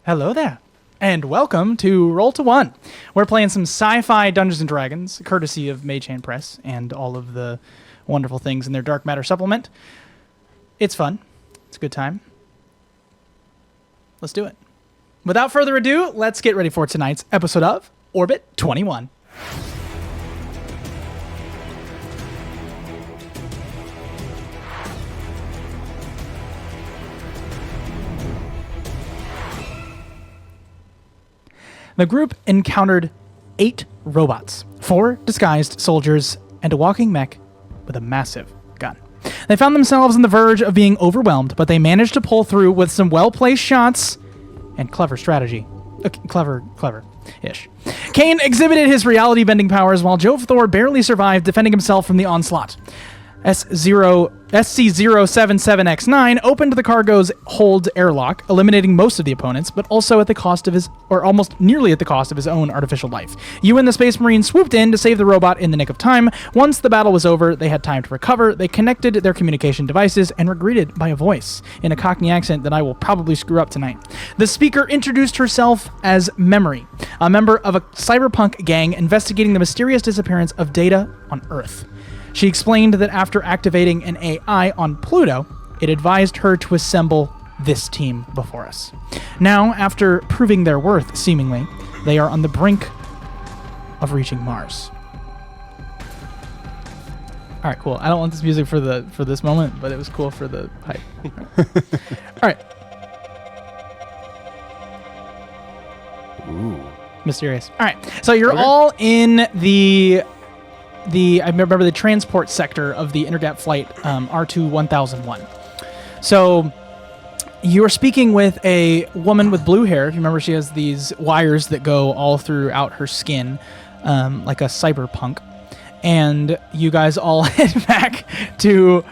Hello there, and welcome to Roll to One. We're playing some sci-fi Dungeons & Dragons, courtesy of Mage Press and all of the wonderful things in their Dark Matter supplement. It's fun. It's a good time. Let's do it. Without further ado, let's get ready for tonight's episode of Orbit 21. The group encountered 8 robots, 4 disguised soldiers, and a walking mech with a massive gun. They found themselves on the verge of being overwhelmed, but they managed to pull through with some well-placed shots and clever strategy. Clever-ish. Kane exhibited his reality-bending powers while Jovethor barely survived, defending himself from the onslaught. SC-077X9 opened the cargo's hold airlock, eliminating most of the opponents, but also at the cost of his, or almost nearly at the cost of his own artificial life. You and the Space Marine swooped in to save the robot in the nick of time. Once the battle was over, they had time to recover. They connected their communication devices and were greeted by a voice in a Cockney accent that I will probably screw up tonight. The speaker introduced herself as Memory, a member of a cyberpunk gang investigating the mysterious disappearance of data on Earth. She explained that after activating an AI on Pluto, it advised her to assemble this team before us. Now, after proving their worth, seemingly, they are on the brink of reaching Mars. All right, cool. I don't want this music for this moment, but it was cool for the hype. All right. Ooh. Mysterious. All right. So you're all in the I remember the transport sector of the Intergap flight R2-1001. So you're speaking with a woman with blue hair. If you remember, she has these wires that go all throughout her skin, like a cyberpunk. And you guys all head back to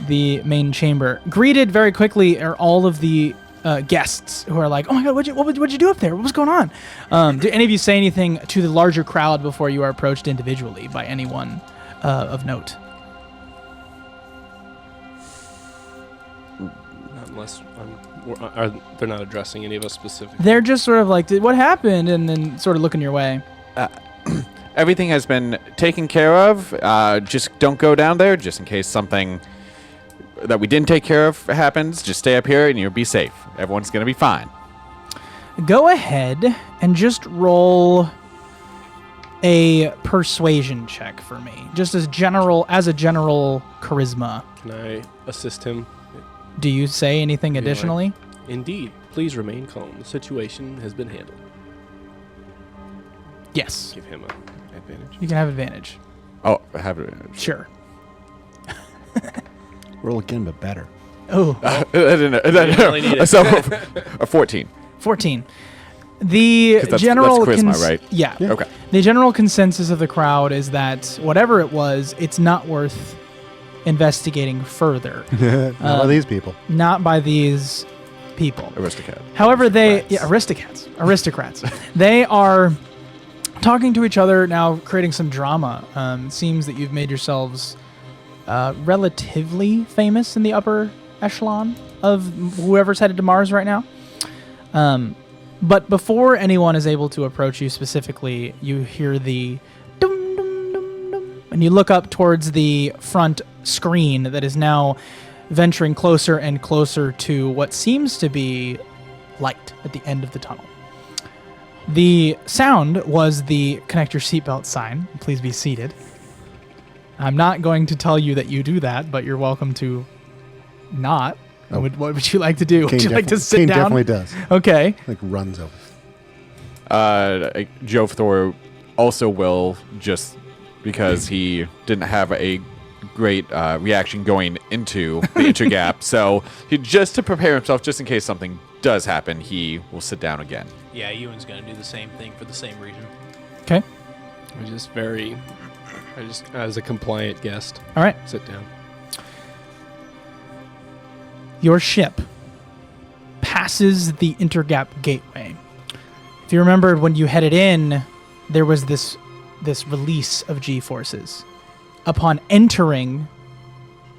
the main chamber. Greeted very quickly are all of the guests who are like, "Oh my God, what'd you do up there? What was going on?" Do any of you say anything to the larger crowd before you are approached individually by anyone of note? Not unless they're not addressing any of us specifically. They're just sort of like, "What happened?" and then sort of looking your way. Everything has been taken care of. Just don't go down there, just in case something that we didn't take care of happens. Just stay up here and you'll be safe. Everyone's going to be fine. Go ahead and just roll a persuasion check for me. Just as a general charisma. Can I assist him? Do you say anything additionally? Indeed. Please remain calm. The situation has been handled. Yes. Give him an advantage. You can have advantage. Oh, I have it. Sure. Roll again, but better. Oh. I didn't know. really need it. So, a 14. 14. The That's general charisma, right? Yeah. Okay. The general consensus of the crowd is that whatever it was, it's not worth investigating further. Not by these people. Not by these people. Aristocrat. However, aristocrats. They are talking to each other now, creating some drama. It seems that you've made yourselves relatively famous in the upper echelon of whoever's headed to Mars right now. But before anyone is able to approach you specifically, you hear the dum dum dum dum, and you look up towards the front screen that is now venturing closer and closer to what seems to be light at the end of the tunnel. The sound was the connect your seatbelt sign. Please be seated. I'm not going to tell you that you do that, but you're welcome to not. Oh. What would you like to do? Would you like to sit Kane down? Definitely does. Okay. Like runs over. Jovethor also will, just because he didn't have a great reaction going into the intergap. So just to prepare himself, just in case something does happen, he will sit down again. Yeah, Ewan's going to do the same thing for the same reason. Okay. I just, as a compliant guest, All right. sit down. Your ship passes the intergap gateway. If you remember when you headed in, there was this release of G-forces. Upon entering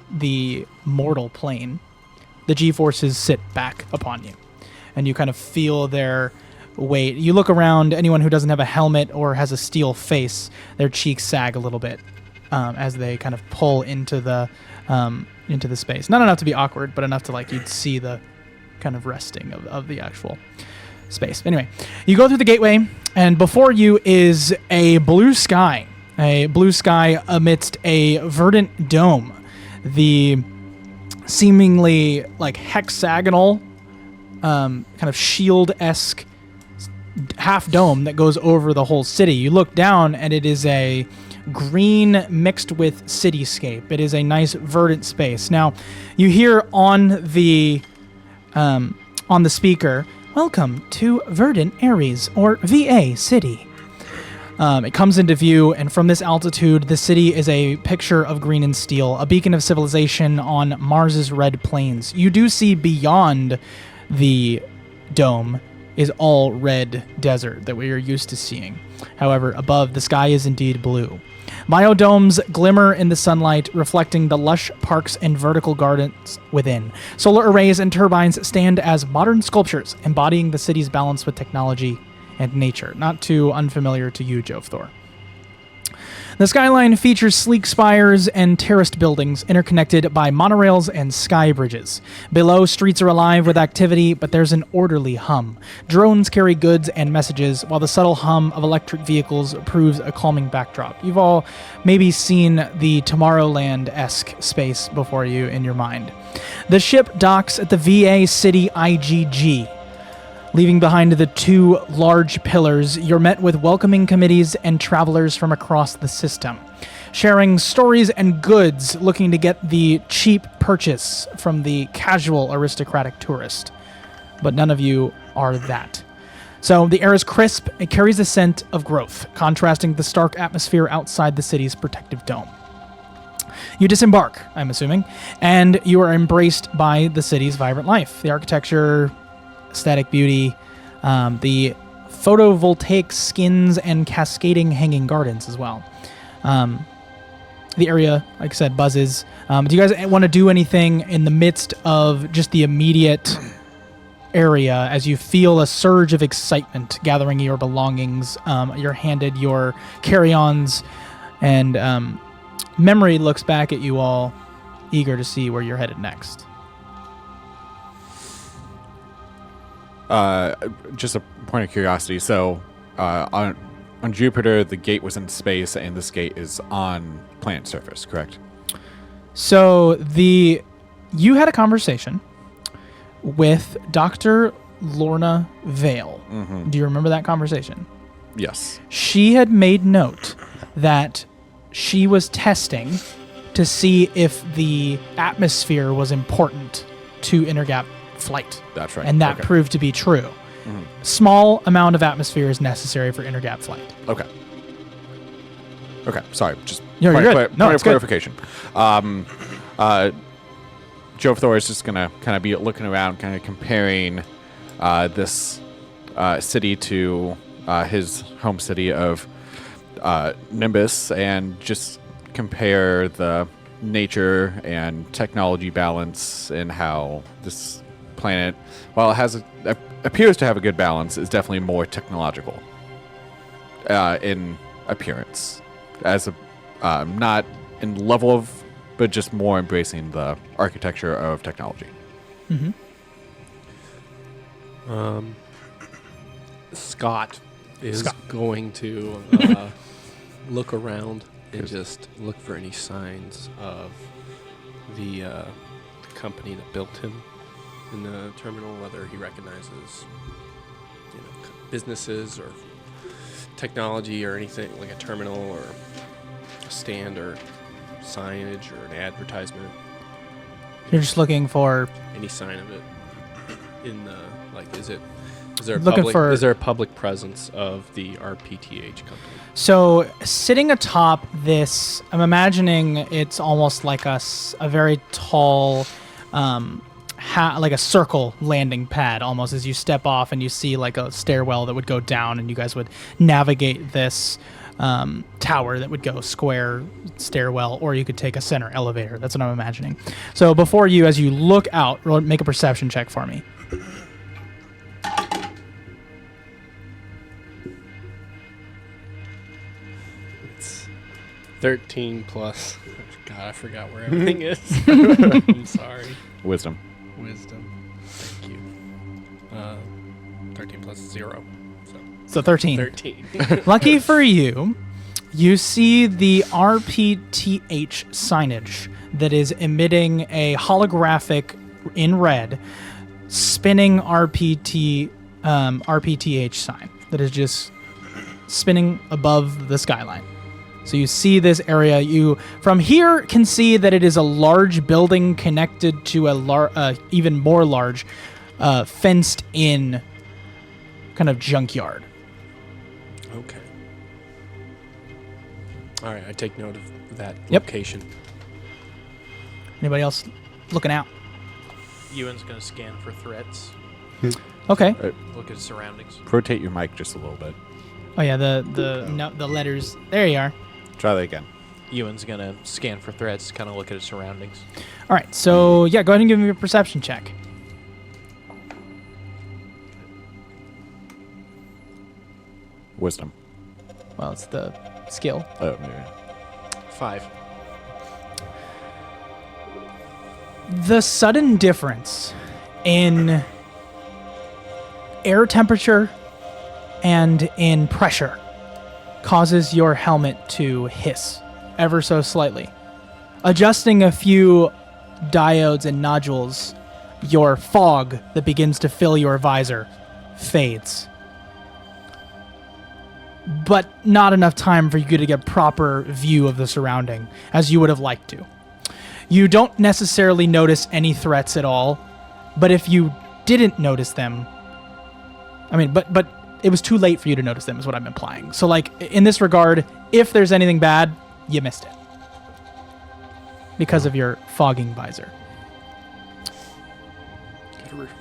the mortal plane, the G-forces sit back upon you. and you kind of feel their weight. You look around, anyone who doesn't have a helmet or has a steel face, their cheeks sag a little bit as they kind of pull into the space. Not enough to be awkward, but enough to like you'd see the kind of resting of the actual space. Anyway, you go through the gateway, and before you is a blue sky amidst a verdant dome. The seemingly like hexagonal, kind of shield-esque half dome that goes over the whole city. You look down, and it is a green mixed with cityscape. It is a nice verdant space. Now, you hear on the speaker, "Welcome to Verdant Ares, or VA City." It comes into view, and from this altitude, the city is a picture of green and steel, a beacon of civilization on Mars's red plains. You do see beyond the dome is all red desert that we are used to seeing. However, above, the sky is indeed blue. Biodomes glimmer in the sunlight, reflecting the lush parks and vertical gardens within. Solar arrays and turbines stand as modern sculptures, embodying the city's balance with technology and nature. Not too unfamiliar to you, Jovthor. The skyline features sleek spires and terraced buildings interconnected by monorails and sky bridges. Below, streets are alive with activity, but there's an orderly hum. Drones carry goods and messages, while the subtle hum of electric vehicles proves a calming backdrop. You've all maybe seen the Tomorrowland-esque space before you in your mind. The ship docks at the VA City IGG. Leaving behind the two large pillars, you're met with welcoming committees and travelers from across the system, sharing stories and goods, looking to get the cheap purchase from the casual aristocratic tourist. But none of you are that. So the air is crisp, it carries a scent of growth, contrasting the stark atmosphere outside the city's protective dome. You disembark, I'm assuming, and you are embraced by the city's vibrant life. The architecture, aesthetic beauty, the photovoltaic skins and cascading hanging gardens as well. The area, like I said, buzzes. Do you guys want to do anything in the midst of just the immediate area as you feel a surge of excitement gathering your belongings? You're handed your carry-ons, and memory looks back at you all, eager to see where you're headed next. Just a point of curiosity. So, on Jupiter, the gate was in space, and this gate is on planet surface, correct? So you had a conversation with Dr. Lorna Vale. Mm-hmm. Do you remember that conversation? Yes. She had made note that she was testing to see if the atmosphere was important to intergap flight. That's right. And that proved to be true. Mm-hmm. Small amount of atmosphere is necessary for intergap flight. Okay. Sorry, just you're good. Point of clarification. Joe Thor is just gonna kind of be looking around, kind of comparing this city to his home city of Nimbus, and just compare the nature and technology balance and how this planet, while it has appears to have a good balance, is definitely more technological in appearance, as a not in level of, but just more embracing the architecture of technology. Mm-hmm. Scott is going to look around and just look for any signs of the company that built him in the terminal, whether he recognizes, businesses or technology or anything, like a terminal or a stand or signage or an advertisement. You're just looking for any sign of it in the, like, is there a public presence of the RPTH company? So sitting atop this, I'm imagining it's almost like a very tall, like a circle landing pad almost, as you step off and you see like a stairwell that would go down, and you guys would navigate this tower that would go square stairwell, or you could take a center elevator. That's what I'm imagining. So before you, as you look out, make a perception check for me. 13 plus. God, I forgot where everything is. I'm sorry. Wisdom. Wisdom. Thank you. 13 plus 0. So 13. 13. Lucky for you, you see the RPTH signage that is emitting a holographic in red spinning RPTH sign that is just spinning above the skyline. So you see this area. You from here can see that it is a large building connected to a even more large fenced in kind of junkyard. Okay. All right, I take note of that Yep. location. Anybody else looking out? Ewan's going to scan for threats, Okay. look at surroundings. Rotate your mic just a little bit. Oh yeah, the letters. There you are. Try that again. Ewan's going to scan for threats, kind of look at his surroundings. All right. So yeah, go ahead and give me a perception check. Wisdom. Well, it's the skill. Oh, yeah. 5. The sudden difference in air temperature and in pressure causes your helmet to hiss ever so slightly. Adjusting a few diodes and nodules, your fog that begins to fill your visor fades. But not enough time for you to get proper view of the surrounding as you would have liked to. You don't necessarily notice any threats at all, but if you didn't notice them, I mean, but it was too late for you to notice them is what I'm implying. So like in this regard, if there's anything bad, you missed it because of your fogging visor.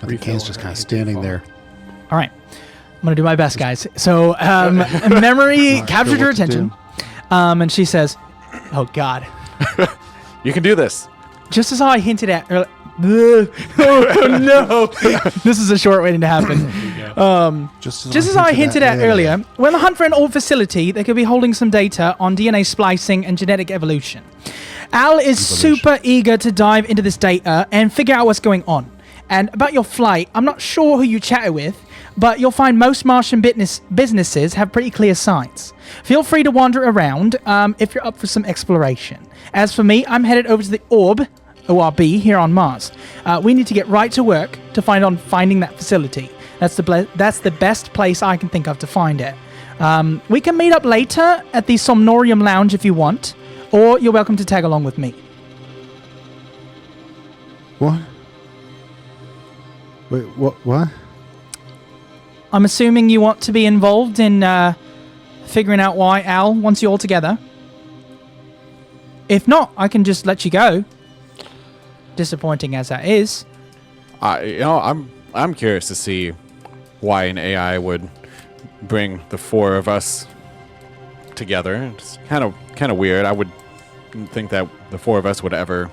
But the Kane's just kind of standing there. All right. I'm going to do my best, guys. So memory captured her what to attention, and she says, oh, God. You can do this. Just as how I hinted at earlier. Oh, no. This is a short waiting to happen. Just Just as I hinted at earlier, we're on the hunt for an old facility that could be holding some data on DNA splicing and genetic evolution. Al is super eager to dive into this data and figure out what's going on. And about your flight, I'm not sure who you chatted with, but you'll find most Martian businesses have pretty clear signs. Feel free to wander around if you're up for some exploration. As for me, I'm headed over to the ORB here on Mars. We need to get right to work to finding that facility. That's the best place I can think of to find it. We can meet up later at the Somnorium Lounge if you want, or you're welcome to tag along with me. What? Wait, what? I'm assuming you want to be involved in figuring out why Al wants you all together. If not, I can just let you go. Disappointing as that is. I'm curious to see why an AI would bring the four of us together. It's kind of weird. I would think that the four of us would ever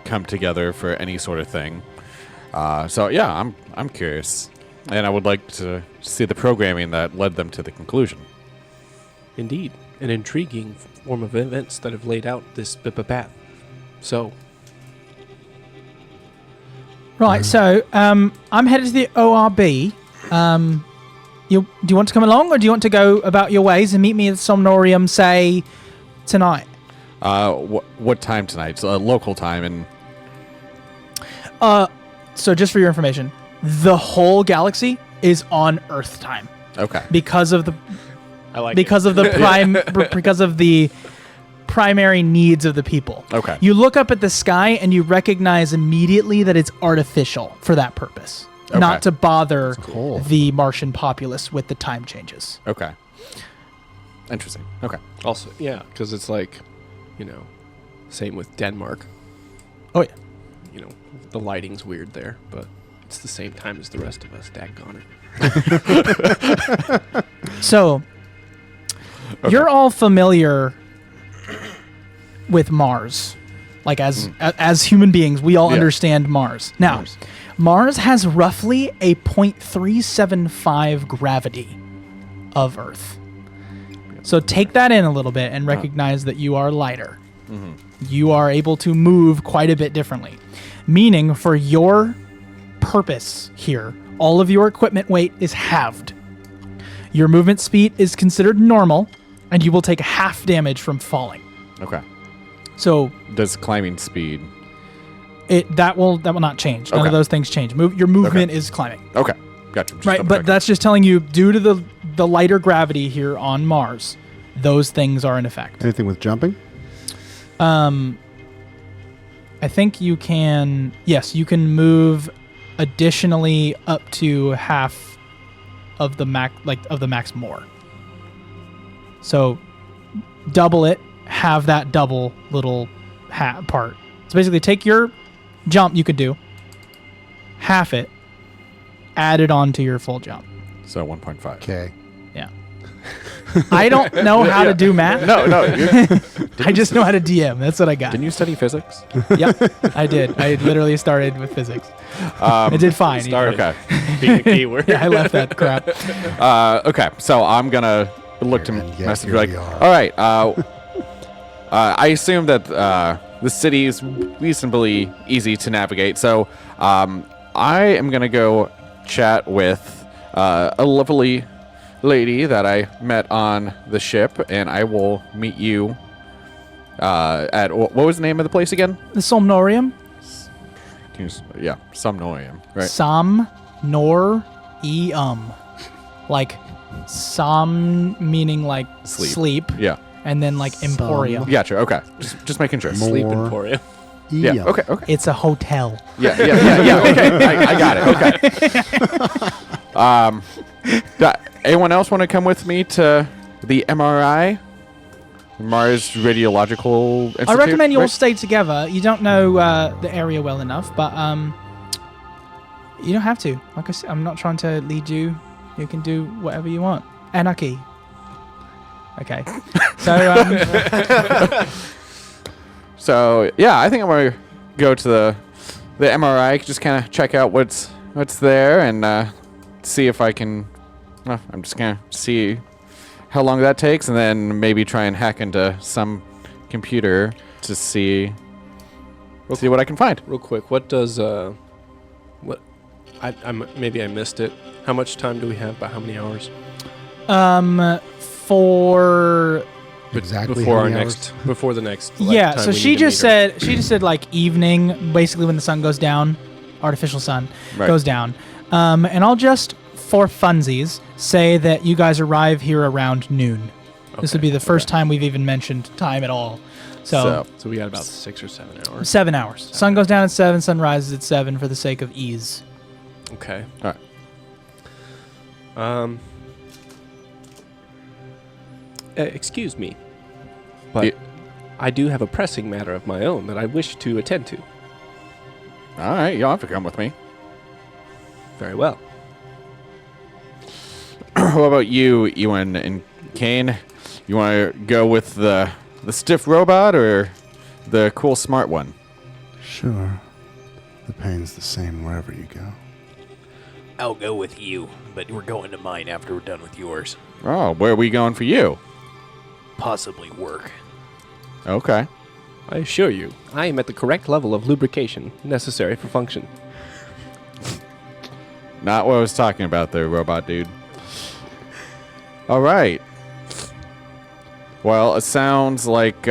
come together for any sort of thing. So yeah, I'm curious, and I would like to see the programming that led them to the conclusion. Indeed, an intriguing form of events that have laid out this path. So, Right, so I'm headed to the ORB. Do you want to come along, or do you want to go about your ways and meet me at Somnorium, say, tonight? What time tonight? It's local time, and So just for your information, the whole galaxy is on Earth time okay. because of the I like because of the because of the primary needs of the people. Okay. You look up at the sky and you recognize immediately that it's artificial for that purpose, not to bother cool. the Martian populace with the time changes. Okay. Interesting. Okay. also, yeah, because it's like, same with Denmark. Oh yeah. The lighting's weird there, but it's the same time as the rest of us. Daggone it. So, you're all familiar with Mars. Like, as human beings, we all understand Mars. Now, Mars has roughly a 0.375 gravity of Earth. So take that in a little bit and recognize that you are lighter. Mm-hmm. You are able to move quite a bit differently. Meaning, for your purpose here, all of your equipment weight is halved. Your movement speed is considered normal, and you will take half damage from falling. Okay. So Does climbing speed? that will not change. None Okay. of those things change. Your movement is climbing. Okay. Gotcha. Just Right, double but checking. that's just telling you, due to the lighter gravity here on Mars, those things are in effect. Anything with jumping? I think you can. Yes, you can move additionally up to half of the max more. So double it, have that double little part. So basically, take your jump you could do, half it, add it on to your full jump. So 1.5. Okay. Yeah. I don't know how to do math. No. I just know how to DM. That's what I got. Didn't you study physics? Yep, I did. I literally started with physics. I did fine. Started. Okay. Being a keyword. Yeah, I left that crap. Okay. So I'm gonna look to And yet message here like, we are. all right. I assume that the city is reasonably easy to navigate. So I am gonna go chat with a lovely lady that I met on the ship, and I will meet you at what was the name of the place again? The Somnorium. Yeah, Somnorium, right? Somnorium. Like som meaning like sleep, Yeah, and then like emporium. gotcha. Okay, just making sure. More. Sleep Emporium. Yeah. Okay. It's a hotel. Yeah. Okay, I got it. Okay. Anyone else want to come with me to the MRI? Mars Radiological Institute? I recommend you all right? stay together. You don't know the area well enough, but you don't have to. Like I said, I'm not trying to lead you. You can do whatever you want. Anarchy. Okay. So So yeah, I think I'm gonna go to the MRI, just kind of check out what's there, and see if I can. I'm just gonna see how long that takes, and then maybe try and hack into some computer to see what I can find. Real quick, what does what? Maybe I missed it. How much time do we have? About how many hours? for Exactly. Before how our many next. Before the next. Like, yeah, time so we she need to just meet her. said like evening, basically when the sun goes down, artificial sun Right. goes down. And I'll just for funsies say that you guys arrive here around noon. This would Okay, be the first time we've even mentioned time at all. So So we got about 6 or 7 hours. 7 hours. Sun goes down at 7, sun rises at 7 for the sake of ease. Okay. All right. Excuse me, but Yeah. I do have a pressing matter of my own that I wish to attend to. All right, you'll have to come with me. Very well. What about you, Ewan and Kane? You want to go with the stiff robot or the cool smart one? Sure. The pain's the same wherever you go. I'll go with you, but we're going to mine after we're done with yours. Oh, where are we going for you? Possibly work. Okay. I assure you, I am at the correct level of lubrication necessary for function. Not what I was talking about there, robot dude. All right. Well, it sounds like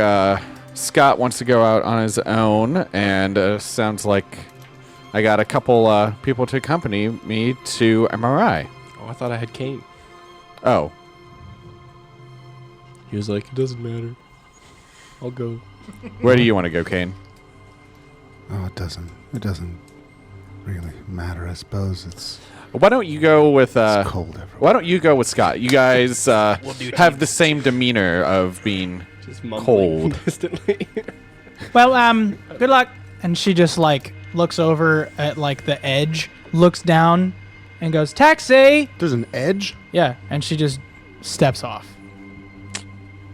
Scott wants to go out on his own, and sounds like I got a couple people to accompany me to MRI. Oh, I thought I had Kane. Oh, He was like, it doesn't matter. I'll go. where do you want to go, Kane? Oh, it doesn't really matter. I suppose it's Why don't you go with cold everywhere. Why don't you go with Scott? You guys do have the same demeanor of being Just cold. distantly. Well, good luck. And she just like looks over at like the edge, looks down, and goes, "Taxi!" There's an edge? Yeah, and she just steps off.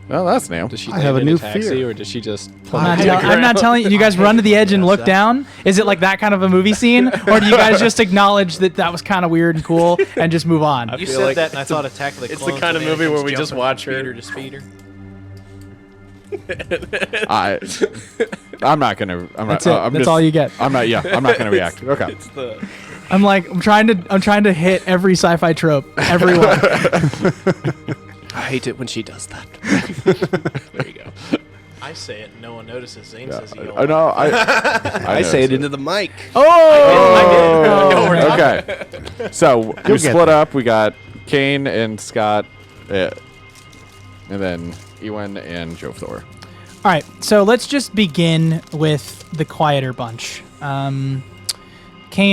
Well, that's new. Does she I have land a in new taxi, fear. or does she just? I'm not telling you. You guys run to the edge and look down. Is it like that kind of a movie scene, or do you guys just acknowledge that that was kind of weird and cool and just move on? You feel said like that, and I thought Attack of the it's the Clones. kind of when movie where Anakin's we just jumping watch from her- speeder to speeder. I'm not gonna. That's it. That's all you get. I'm not. Yeah, I'm not gonna react. Okay. It's the. I'm trying to hit every sci-fi trope. Everyone. I hate it when she does that. There you go. I say it, and no one notices. Zane Yeah, says he I know. I say it into the mic. Oh. Okay. So we get split there. up. We got Kane and Scott, and then Ewan and Joe Thor. All right, so let's just begin with the quieter bunch. Kane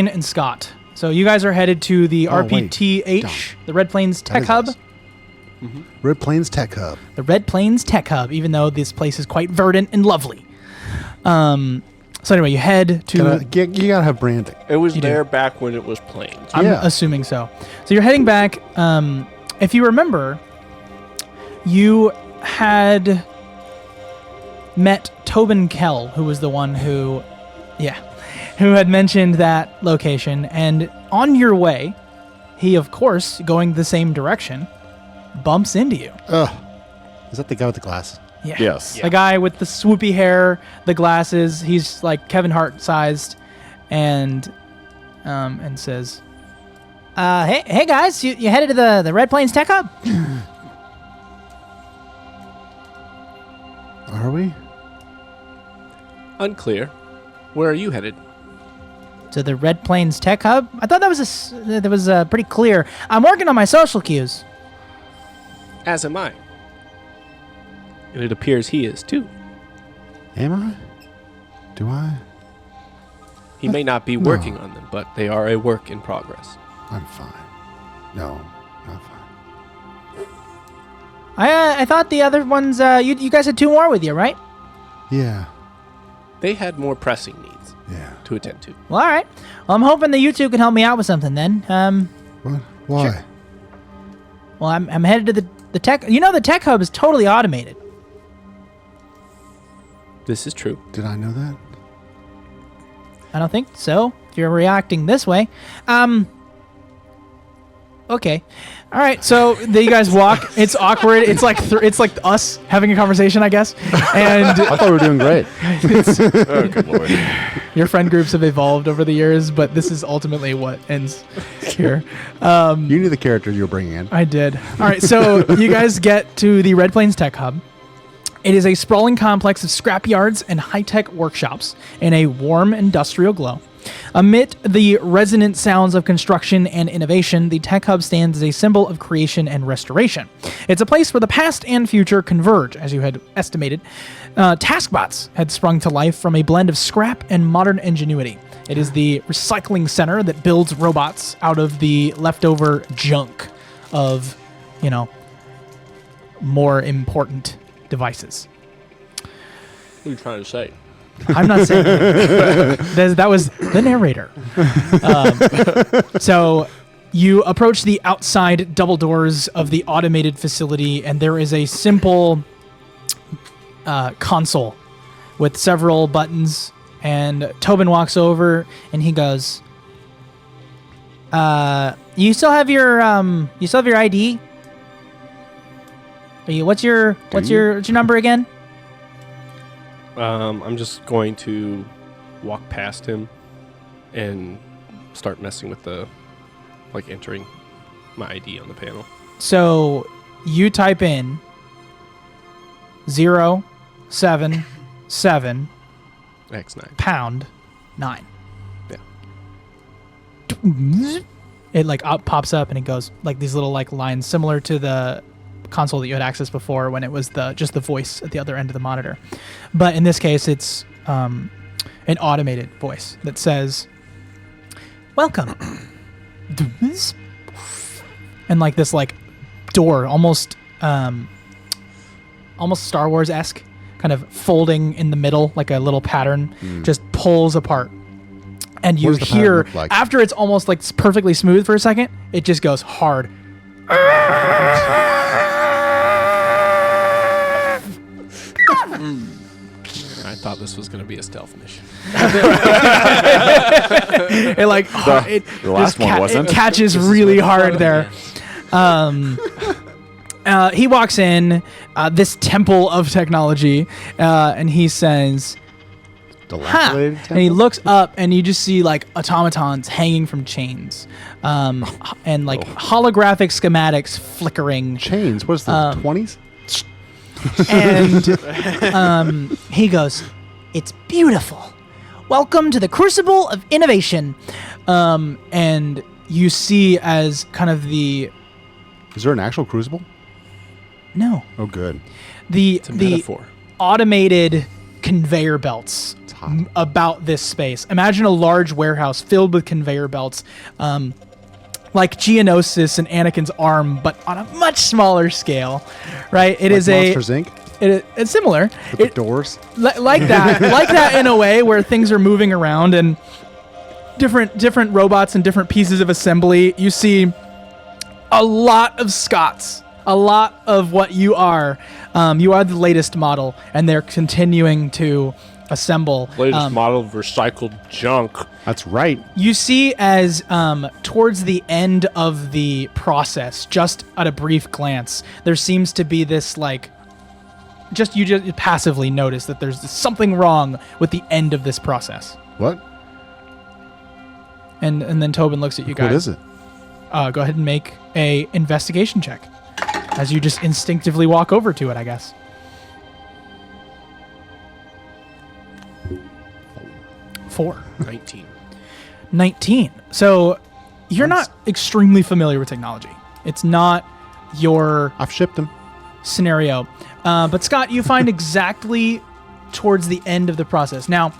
and Scott. So you guys are headed to the Oh, wait. RPTH, the Red Plains Tech is Hub. us. Red Plains Tech Hub. The Red Plains Tech Hub, even though this place is quite verdant and lovely. So anyway, you head to... You gotta have branding. It was You do. there back when it was planes. I'm Yeah. assuming so. So you're heading back. If you remember, you had met Tobin Kell, who was the one who had mentioned that location. And on your way, he, of course, going the same direction, bumps into you. Ugh. Is that the guy with the glasses? Yeah. Yes. The guy with the swoopy hair, the glasses, he's like Kevin Hart sized, and says, hey guys, you headed to the Red Plains Tech Hub? Are we? Unclear. Where are you headed? To the Red Plains Tech Hub? I thought that was pretty clear. I'm working on my social cues. As am I. And it appears he is too. Am I? Do I? He may not be working on them, but they are a work in progress. I'm fine. No, not fine. I thought the other ones, you guys had 2 more with you, right? Yeah. They had more pressing needs Yeah. to attend to. Well, all right. Well, I'm hoping that you two can help me out with something then. What? Why? Sure. Well, I'm headed to the tech. You know, the tech hub is totally automated. This is true. Did I know that? I don't think so. If you're reacting this way, okay, all right. So you guys walk. It's awkward. It's like it's like us having a conversation, I guess. And I thought we were doing great. Oh, good lord. your friend groups have evolved over the years, but this is ultimately what ends here. You knew the character you were bringing in. I did. All right, so you guys get to the Red Plains Tech Hub. It is a sprawling complex of scrapyards and high-tech workshops in a warm industrial glow. Amid the resonant sounds of construction and innovation, the Tech Hub stands as a symbol of creation and restoration. It's a place where the past and future converge, as you had estimated. Taskbots had sprung to life from a blend of scrap and modern ingenuity. It is the recycling center that builds robots out of the leftover junk of, more important devices. What are you trying to say? I'm not saying that was the narrator. So you approach the outside double doors of the automated facility, and there is a simple console with several buttons. And Tobin walks over and he goes, "You still have your ID? What's your number again?" I'm just going to walk past him and start messing with entering my ID on the panel. So you type in 077 X9. pound 9. Yeah. It pops up and it goes like these little lines similar to the console that you had accessed before when it was just the voice at the other end of the monitor. But in this case, it's an automated voice that says, "Welcome." And this door, almost Star Wars-esque, kind of folding in the middle like a little pattern, just pulls apart. And you What does the pattern hear, look like? after it's almost perfectly smooth for a second, it just goes hard. I thought this was going to be a stealth mission. It like it the last one wasn't. It catches really hard there. He walks in this temple of technology, and he says, Dilapidated and he looks up, and you just see like automatons hanging from chains, and like holographic schematics flickering. Chains. What's the 20s? And he goes, "It's beautiful. Welcome to the crucible of innovation." And you see as kind of Is there an actual crucible? no Oh, good. It's a the metaphor. automated conveyor belts hot. about this space. Imagine a large warehouse filled with conveyor belts, like Geonosis and Anakin's arm, but on a much smaller scale, right? It is Monsters, Inc. it's similar. With the doors. Like that in a way where things are moving around and different robots and different pieces of assembly. You see a lot of Scots, a lot of what you are. You are the latest model, and they're continuing to assemble. Latest model of recycled junk. That's right. You see as towards the end of the process, just at a brief glance, there seems to be this like, you just passively notice that there's something wrong with the end of this process. What? And then Tobin looks at you guys. What is it? Go ahead and make a investigation check as you just instinctively walk over to it, I guess. 4. 19. So you're not extremely familiar with technology. It's not your I've shipped them. scenario. But Scott, you find exactly towards the end of the process. Now,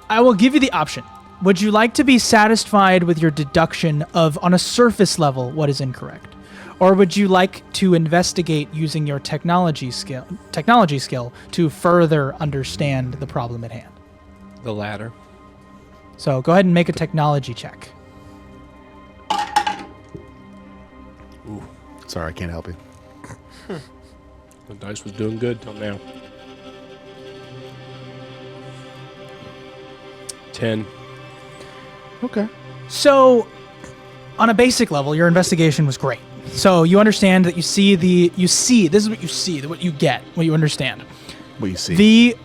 I will give you the option. Would you like to be satisfied with your deduction of, on a surface level, what is incorrect? Or would you like to investigate using your technology skill to further understand the problem at hand? The latter. So go ahead and make a technology check. Ooh. Sorry, I can't help you. The dice was doing good till now. 10. Okay. So, on a basic level, your investigation was great. So you understand that this is what you see, what you get, what you understand. What you see. The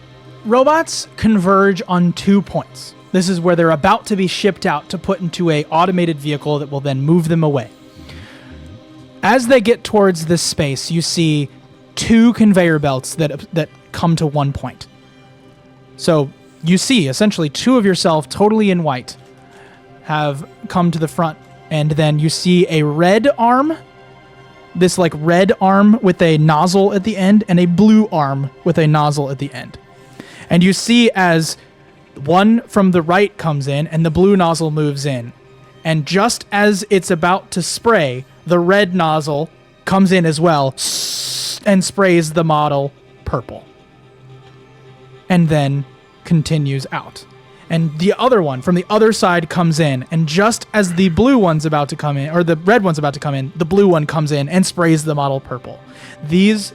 robots converge on 2 points. This is where they're about to be shipped out to put into a automated vehicle that will then move them away. As they get towards this space, you see 2 conveyor belts that come to 1 point. So you see essentially 2 of yourself totally in white have come to the front, and then you see a red arm, this like red arm with a nozzle at the end, and a blue arm with a nozzle at the end. And you see as one from the right comes in and the blue nozzle moves in. And just as it's about to spray, the red nozzle comes in as well and sprays the model purple. And then continues out. And the other one from the other side comes in, and just as the blue one's about to come in, or the red one's about to come in, the blue one comes in and sprays the model purple. These,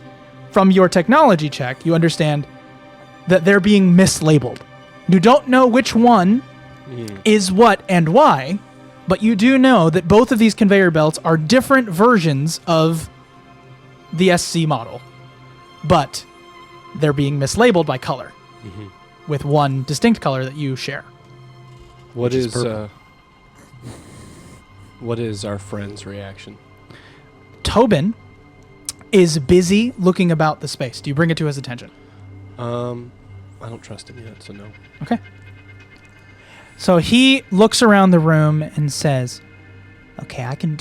from your technology check, you understand that they're being mislabeled. You don't know which one is what and why, but you do know that both of these conveyor belts are different versions of the SC model, but they're being mislabeled by color. With one distinct color that you share. What is our friend's reaction? Tobin is busy looking about the space. Do you bring it to his attention? I don't trust him yet, so no. Okay. So he looks around the room and says, okay, I can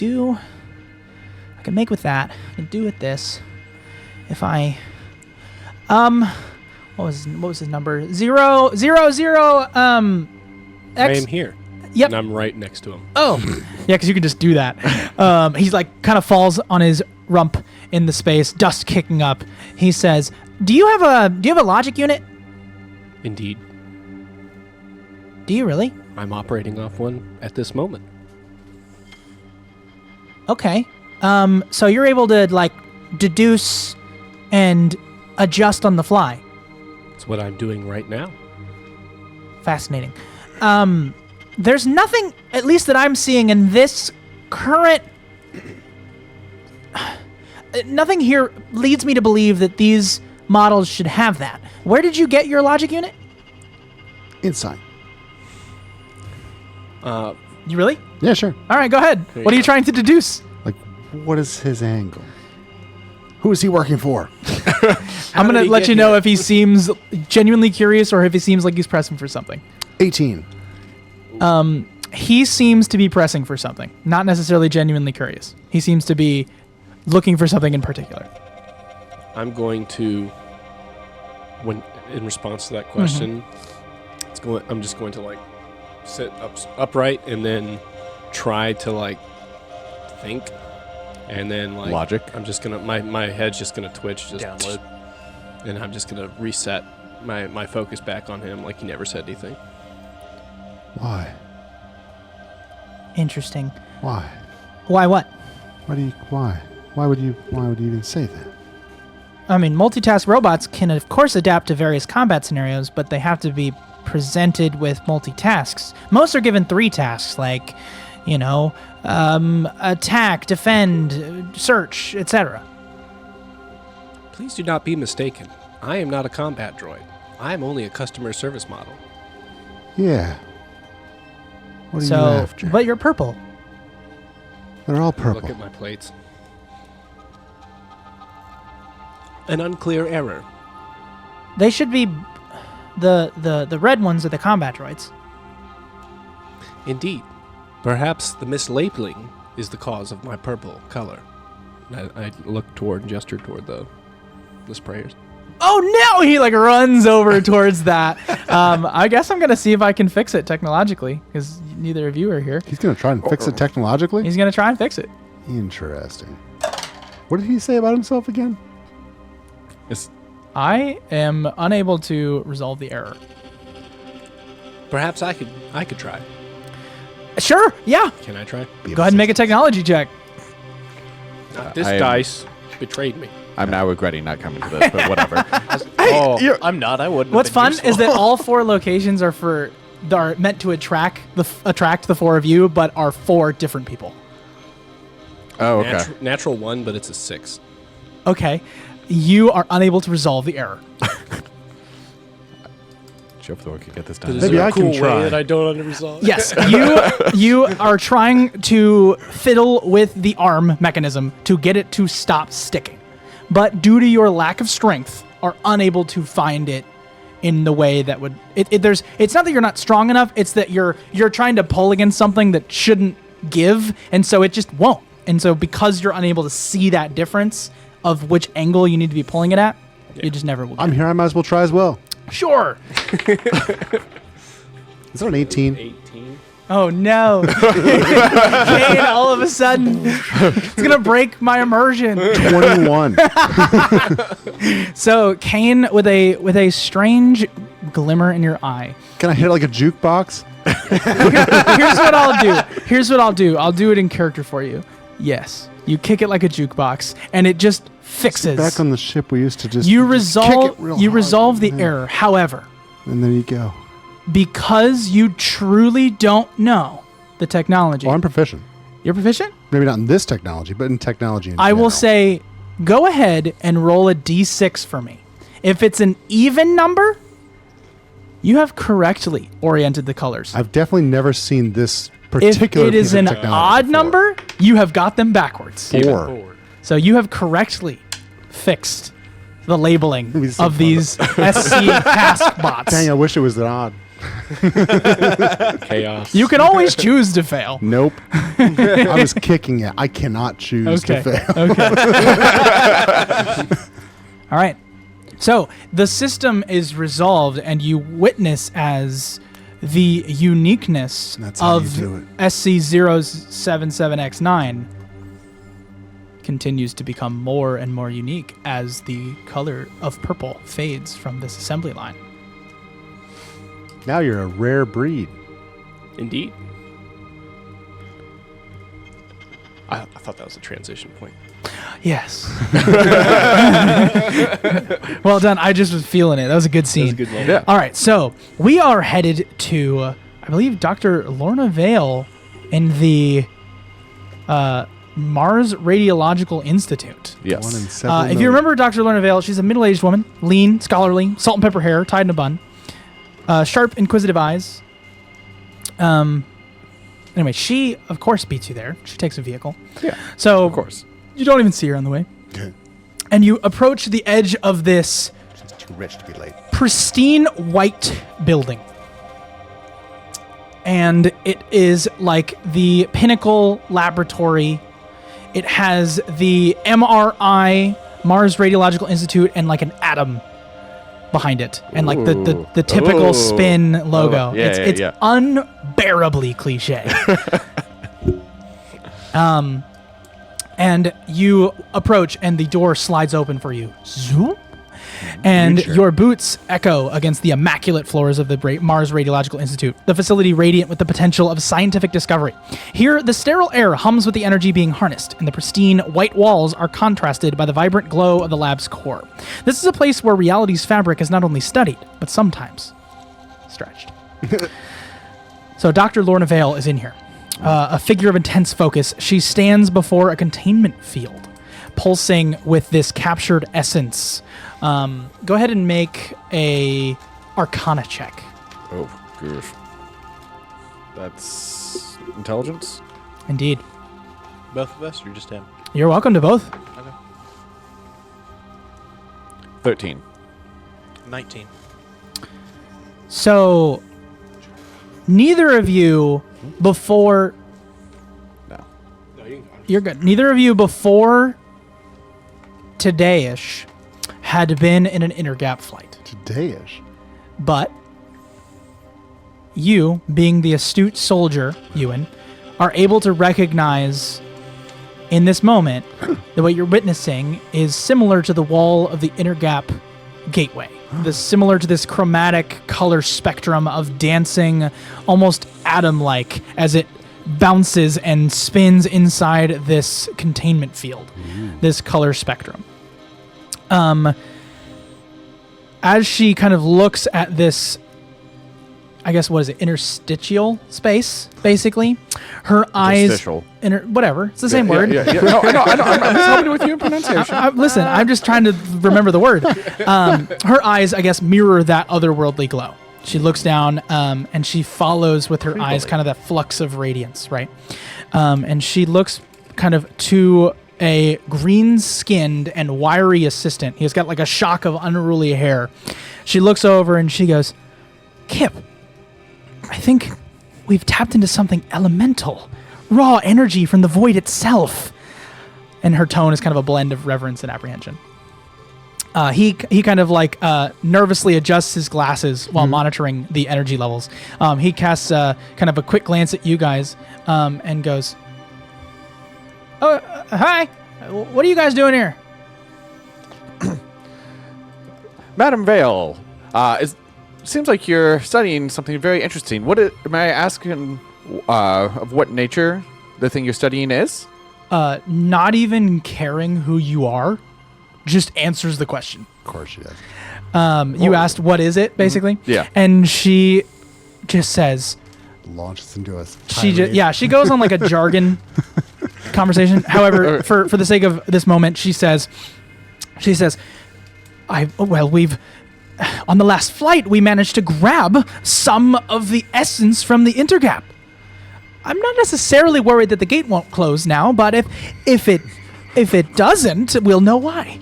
make with that. I can do with this. If I, what was his number? 000, I X. am here. Yep. And I'm right next to him. Oh, yeah, because you can just do that. He's like kind of falls on his rump in the space, dust kicking up. He says, "Do you have a logic unit? Indeed. Do you really? I'm operating off one at this moment. Okay. So you're able to like deduce and adjust on the fly. It's what I'm doing right now. Fascinating. There's nothing, at least that I'm seeing in this current... nothing here leads me to believe that these models should have that. Where did you get your logic unit? Inside. You really? Yeah, sure. All right, go ahead. There What are you you trying to deduce? Like, what is his angle? Who is he working for? I'm going did to he let get you know here? if he seems genuinely curious or if he seems like he's pressing for something. 18. He seems to be pressing for something, not necessarily genuinely curious. He seems to be looking for something in particular. I'm going to, when in response to that question, I'm just going to like sit upright and then try to like think, and then like Logic. I'm just gonna my head's just gonna twitch, just Download. and I'm just gonna reset my focus back on him like he never said anything. Why? Interesting. Why? Why what? Why? Why would you even say that? I mean, multitask robots can, of course, adapt to various combat scenarios, but they have to be presented with multitasks. Most are given 3 tasks, like, attack, defend, search, etc. Please do not be mistaken. I am not a combat droid. I am only a customer service model. Yeah. What are you So, after? but you're purple. They're all purple. Look at my plates. An unclear error. They should be the red ones are the combat droids. Indeed. Perhaps the mislabeling is the cause of my purple color. I look toward and gesture toward the sprayers. Oh no! He like runs over towards that. I guess I'm gonna see if I can fix it technologically because neither of you are here. He's going to try and fix it technologically? He's gonna try and fix it. Interesting. What did he say about himself again? I am unable to resolve the error. Perhaps I could try. Sure, yeah. Can I try? Go ahead and make a technology check. This I am- dice betrayed me. I'm now regretting not coming to this, but whatever. I'm not. I wouldn't. What's have been fun useful. is that all 4 locations are meant to attract the 4 of you, but are 4 different people. Oh, okay. Natural 1, but it's a 6. Okay, you are unable to resolve the error. Hope Thor could get this done. Is Maybe there a I can cool try. way that I don't resolve? Yes, you are trying to fiddle with the arm mechanism to get it to stop sticking, but due to your lack of strength, are unable to find it in the way that would. It's not that you're not strong enough; it's that you're trying to pull against something that shouldn't give, and so it just won't. And so because you're unable to see that difference of which angle you need to be pulling it at, you just never will. Get I'm here. I might as well try as well. it. Sure. Is that an 18? 18. Oh no! Kane, all of a sudden, it's gonna break my immersion. 21. So Kane, with a strange glimmer in your eye. Can I hit it like a jukebox? Here's what I'll do. I'll do it in character for you. Yes, you kick it like a jukebox, and it just fixes. Back on the ship, we used to just You kick resolve. it real You hard. resolve the Yeah. error. However, And there you go. because you truly don't know the technology, Oh, I'm proficient. you're proficient. Maybe not in this technology, but in technology in I will general. say, go ahead and roll a d6 for me. If it's an even number, you have correctly oriented the colors. I've definitely never seen this If particular it is piece of an technology odd before. number, you have got them backwards. 4. So you have correctly fixed the labeling be so of fun. these SC task bots. Dang, I wish it was that odd. Chaos. You can always choose to fail. Nope. I was kicking it. I cannot choose to fail. Okay. All right. So the system is resolved, and you witness as the uniqueness That's how you of do it. SC077X9 continues to become more and more unique as the color of purple fades from this assembly line. Now you're a rare breed. Indeed. I thought that was a transition point. Yes. Well done. I just was feeling it. That was a good scene. That was a good moment. Yeah. All right, so we are headed to, I believe, Dr. Lorna Vale in the Mars Radiological Institute. Yes. One in several If you million. remember Dr. Lorna Vale, she's a middle-aged woman, lean, scholarly, salt and pepper hair, tied in a bun, sharp, inquisitive eyes. Anyway, she, of course, beats you there. She takes a vehicle. Yeah. So, Of course. you don't even see her on the way. Okay. And you approach the edge of this She's too rich to be late. pristine white building. And it is like the Pinnacle Laboratory. It has the MRI, Mars Radiological Institute, and like an atom behind it. And like the typical Ooh. spin logo. Oh, yeah, it's yeah. unbearably cliche. And you approach, and the door slides open for you. Zoom. And your boots echo against the immaculate floors of the Mars Radiological Institute, the facility radiant with the potential of scientific discovery. Here, the sterile air hums with the energy being harnessed, and the pristine white walls are contrasted by the vibrant glow of the lab's core. This is a place where reality's fabric is not only studied, but sometimes stretched. So Dr. Lorna Vale is in here. A figure of intense focus, she stands before a containment field, pulsing with this captured essence. Go ahead and make a Arcana check. Oh, gosh. That's intelligence? Indeed. Both of us or just him? You're welcome to both. Okay. 13. 19. So, neither of you before... No. You're good. Neither of you before today-ish had been in an intergap flight. Today-ish. But you, being the astute soldier, Ewan, are able to recognize in this moment that what you're witnessing is similar to the wall of the intergap gateway. Similar to this chromatic color spectrum of dancing, almost atom-like, as it bounces and spins inside this containment field, this color spectrum. As she kind of looks at this, I guess, what is it, interstitial space, basically, her eyes... Interstitial. Whatever, it's the same word. Yeah. No, I know. I'm just helping with your pronunciation. Listen, I'm just trying to remember the word. Her eyes, I guess, mirror that otherworldly glow. She looks down, and she follows with her eyes kind of that flux of radiance, right? And she looks kind of to a green-skinned and wiry assistant. He's got like a shock of unruly hair. She looks over and she goes, Kip, I think we've tapped into something elemental. Raw energy from the void itself. And her tone is kind of a blend of reverence and apprehension. He kind of like nervously adjusts his glasses while monitoring the energy levels. He casts kind of a quick glance at you guys and goes, "Oh, hi. What are you guys doing here?" Madam Vale, it seems like you're studying something very interesting. May I ask of what nature the thing you're studying is? Not even caring who you are, just answers the question. Of course she does. You asked, what is it, basically? Yeah. And she just says, Launches into us. she goes on like a jargon conversation. However, for the sake of this moment, she says, we've on the last flight we managed to grab some of the essence from the intergap. I'm not necessarily worried that the gate won't close now, but if it doesn't, we'll know why.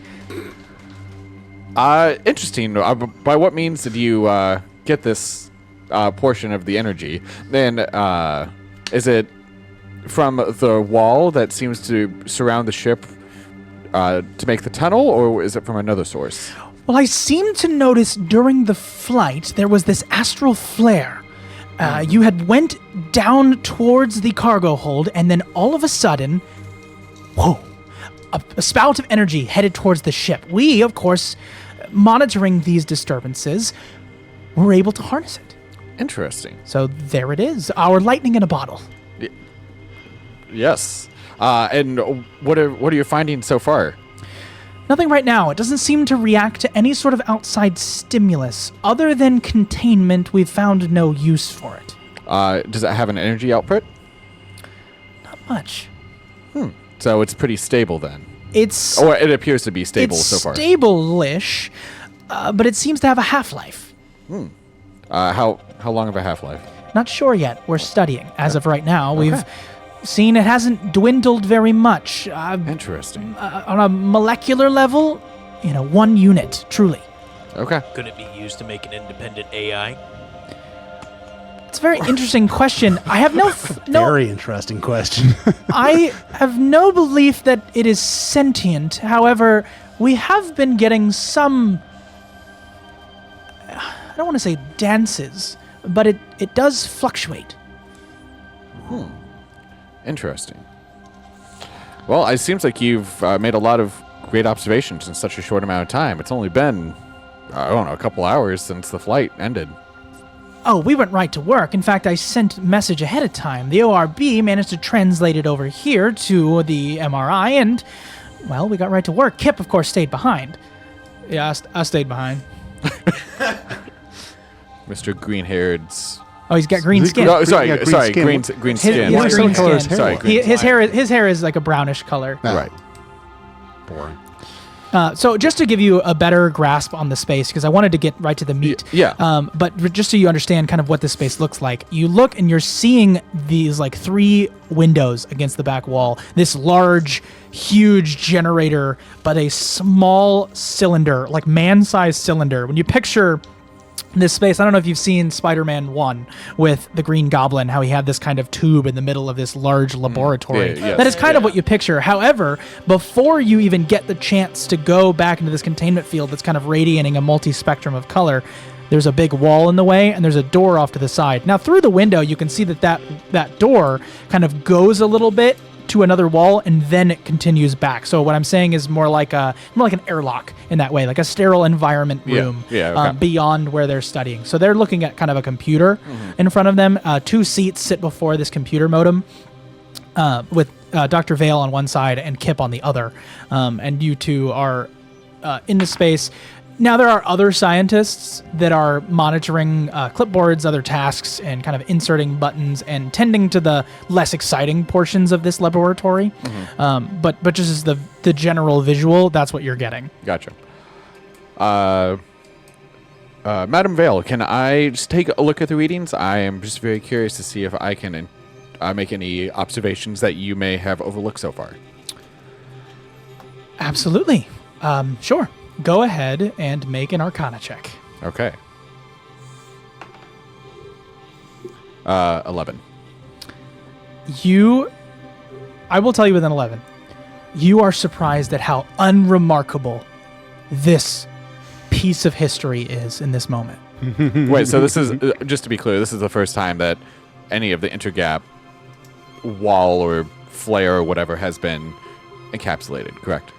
Interesting. By what means did you get this portion of the energy? Then, is it from the wall that seems to surround the ship to make the tunnel, or is it from another source? Well, I seemed to notice during the flight there was this astral flare. You had went down towards the cargo hold, and then all of a sudden, whoa, a spout of energy headed towards the ship. We, of course, monitoring these disturbances, were able to harness it. Interesting. So there it is, our lightning in a bottle. Yes. And what are your findings so far? Nothing right now. It doesn't seem to react to any sort of outside stimulus. Other than containment, we've found no use for it. Does it have an energy output? Not much. So it's pretty stable then. Or it appears to be stable so far. It's stable-ish, but it seems to have a half-life. How long of a half-life? Not sure yet. We're studying. As of right now, we've seen it hasn't dwindled very much. Interesting. On a molecular level, 1 unit, truly. Okay. Could it be used to make an independent AI? It's a very interesting question. I have no Very interesting question. I have no belief that it is sentient. However, we have been getting some, I don't want to say dances, but it does fluctuate. Interesting. Well, it seems like you've made a lot of great observations in such a short amount of time. It's only been, I don't know, a couple hours since the flight ended. Oh, we went right to work. In fact, I sent a message ahead of time. The ORB managed to translate it over here to the MRI, and, well, we got right to work. Kip, of course, stayed behind. Yeah, I stayed behind. Mr. Green-haired's... Oh, he's got green skin. Oh, sorry, Yeah, green sorry, skin. green skin. His green color skin. is Sorry, green His hair is like a brownish color. Right. Boring. So just to give you a better grasp on the space, because I wanted to get right to the meat. Yeah. But just so you understand kind of what this space looks like, you look and you're seeing these like 3 windows against the back wall. This large, huge generator, but a small cylinder, like man-sized cylinder. When you picture this space, I don't know if you've seen Spider-Man 1 with the Green Goblin, how he had this kind of tube in the middle of this large laboratory. yes. That is kind of what you picture. However, before you even get the chance to go back into this containment field that's kind of radiating a multi-spectrum of color, there's a big wall in the way and there's a door off to the side. Now, through the window, you can see that door kind of goes a little bit to another wall and then it continues back. So what I'm saying is more like an airlock in that way, like a sterile environment room beyond where they're studying. So they're looking at kind of a computer in front of them. 2 seats sit before this computer modem with Dr. Vale on one side and Kip on the other. And you two are in the space. Now, there are other scientists that are monitoring clipboards, other tasks, and kind of inserting buttons and tending to the less exciting portions of this laboratory. But just as the general visual, that's what you're getting. Gotcha. Madam Vale, can I just take a look at the readings? I am just very curious to see if I can make any observations that you may have overlooked so far. Absolutely. Sure. Go ahead and make an Arcana check. Okay. 11. I will tell you with an 11. You are surprised at how unremarkable this piece of history is in this moment. Wait, so this is, just to be clear, this is the first time that any of the intergap wall or flare or whatever has been encapsulated, correct?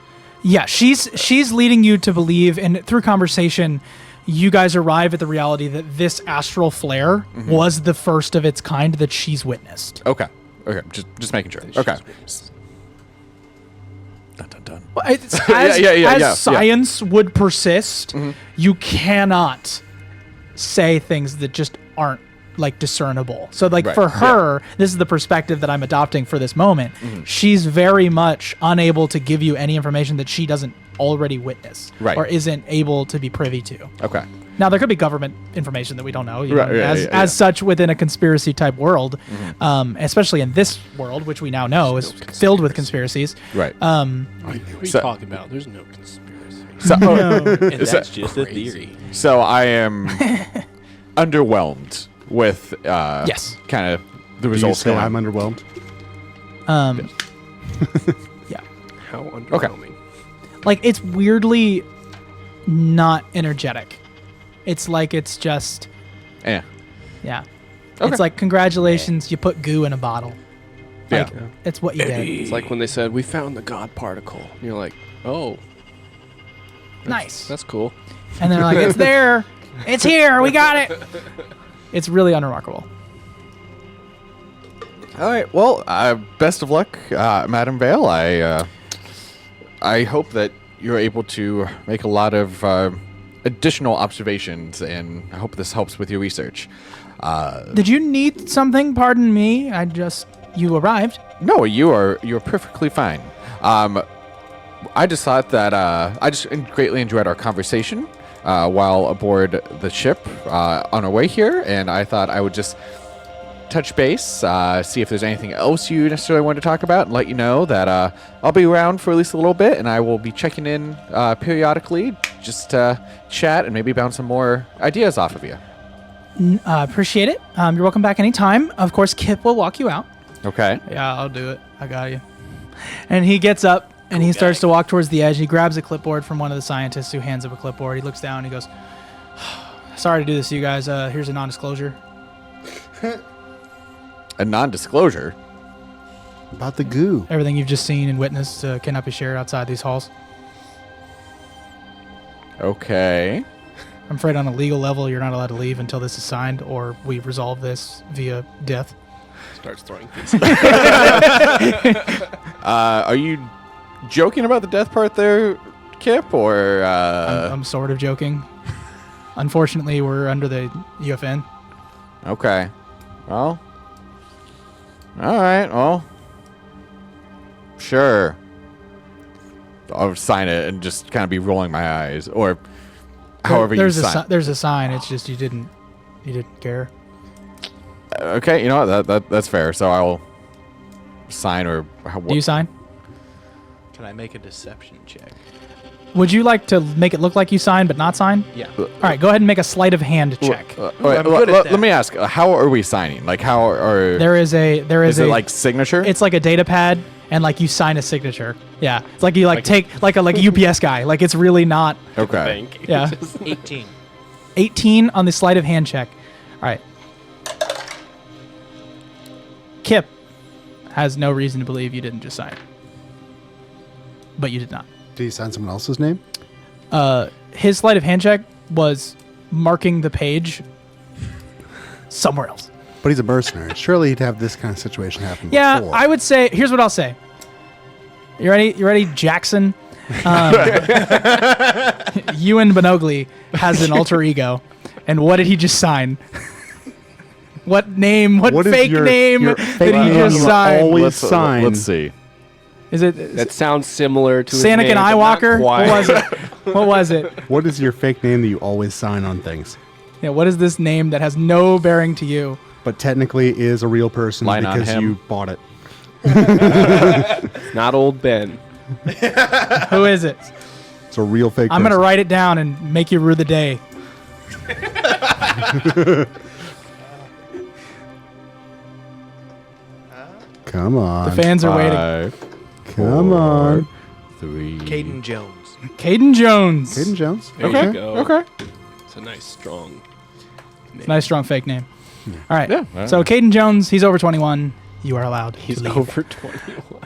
Yeah, she's leading you to believe, and through conversation, you guys arrive at the reality that this astral flare was the first of its kind that she's witnessed. Okay, just making sure. Okay. Dun, dun, dun. As science would persist, you cannot say things that just aren't like discernible. So like for her, this is the perspective that I'm adopting for this moment. She's very much unable to give you any information that she doesn't already witness or isn't able to be privy to. Okay. Now there could be government information that we don't know, as such within a conspiracy type world, especially in this world, which we now know is filled with conspiracies. Right. What are you talking about? There's no conspiracy. So, And that's just a theory. So I am underwhelmed with kind of the results. Do you say I'm underwhelmed? Yeah. How underwhelming. Like, it's weirdly not energetic. It's like it's just... Yeah. Yeah. Okay. It's like, congratulations, you put goo in a bottle. Like, it's what you did. It's like when they said, we found the God particle. And you're like, oh. Nice. That's cool. And they're like, it's there. It's here. We got it. It's really unremarkable. All right. Well, best of luck, Madam Vale. I hope that you're able to make a lot of additional observations, and I hope this helps with your research. Did you need something? Pardon me. You arrived. No, you're perfectly fine. I just thought that I just greatly enjoyed our conversation while aboard the ship on our way here, and I thought I would just touch base, see if there's anything else you necessarily want to talk about, and let you know that I'll be around for at least a little bit, and I will be checking in periodically, just to chat and maybe bounce some more ideas off of you. Appreciate it. You're welcome back anytime. Of course, Kip will walk you out. Okay. Yeah, I'll do it. I got you. And he gets up and he starts to walk towards the edge. He grabs a clipboard from one of the scientists who hands him a clipboard. He looks down and he goes, sorry to do this to you guys. Here's a non-disclosure. A non-disclosure? About the goo. Everything you've just seen and witnessed cannot be shared outside these halls. Okay. I'm afraid on a legal level, you're not allowed to leave until this is signed or we resolve this via death. Starts throwing pieces. Are you joking about the death part there, Kip, or... I'm sort of joking. Unfortunately, we're under the UFN. Okay. Well... All right, well... Sure. I'll sign it and just kind of be rolling my eyes, or however you sign. There's a sign. It's just you didn't care. Okay, you know what? That's fair. So I'll sign or... Do you sign? Can I make a deception check? Would you like to make it look like you signed but not sign? Yeah. All right, go ahead and make a sleight of hand check. Let me ask, how are we signing? Like, how are... Is it like signature? It's like a data pad, and like you sign a signature. Yeah, it's like you take like a UPS guy. Like it's really not. Okay. Bank. Yeah. 18. 18 on the sleight of hand check. All right. Kip has no reason to believe you didn't just sign it, but you did not. Did he sign someone else's name? His sleight of hand check was marking the page somewhere else. But he's a mercenary. Surely he'd have this kind of situation happen Yeah, before. I would say, here's what I'll say. You ready? You ready, Jackson? Ewan Benogli has an alter ego. And what did he just sign? What name? What fake name your did fake he name just you sign? always sign. Let's see. Is it That sounds similar to his Anakin name, but not Eyewalker? quite. What was it? What was it? What is your fake name that you always sign on things? Yeah, what is this name that has no bearing to you? But technically is a real person Line on because him. you bought it. It's not old Ben. Who is it? It's a real fake I'm going to person. write it down and make you rue the day. Come on. The fans are waiting. 5, Come on. 3. Caden Jones. Caden Jones. Hayden Jones. There Okay. you go. Okay. It's a nice, strong name. Nice, strong fake name. All right. Yeah. So Caden Jones, he's over 21. You are allowed. He's to leave. over 21.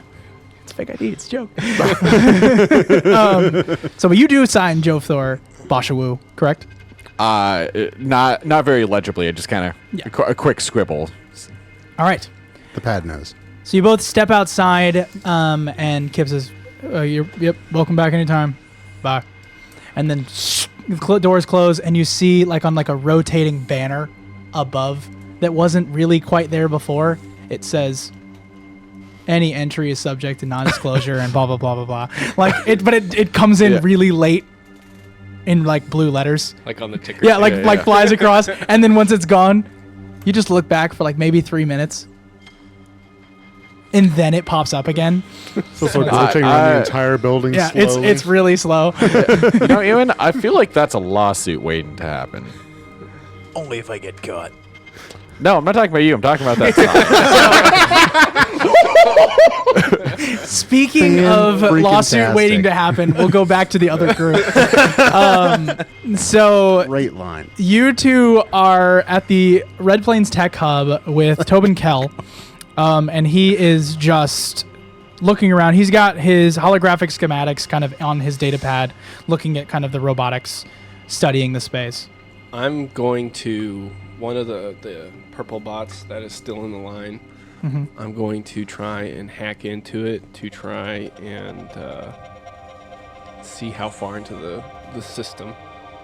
It's a fake ID. It's a joke. So you do sign Joe Thor Bashawu, correct? Not very legibly. It just kind of a quick scribble. All right. The pad knows. So you both step outside, and Kip says, "Yep, welcome back anytime. Bye." And then the doors close, and you see like on like a rotating banner above that wasn't really quite there before. It says, "Any entry is subject to non-disclosure," and blah blah blah blah blah. Like it, but it comes in really late in like blue letters. Like on the ticker. Yeah, tape. like flies across, and then once it's gone, you just look back for like maybe 3 minutes. And then it pops up again. So it's like rotating around the entire building Yeah, slowly. it's really slow. You know, Ewan, I feel like that's a lawsuit waiting to happen. Only if I get caught. No, I'm not talking about you. I'm talking about that sign. Speaking of Fan-freaking-tastic. lawsuit waiting to happen, we'll go back to the other group. So Great line. you two are at the Red Plains Tech Hub with Tobin Kell, and he is just looking around. He's got his holographic schematics kind of on his data pad, looking at kind of the robotics, studying the space. I'm going to one of the purple bots that is still in the line. I'm going to try and hack into it to try and see how far into the system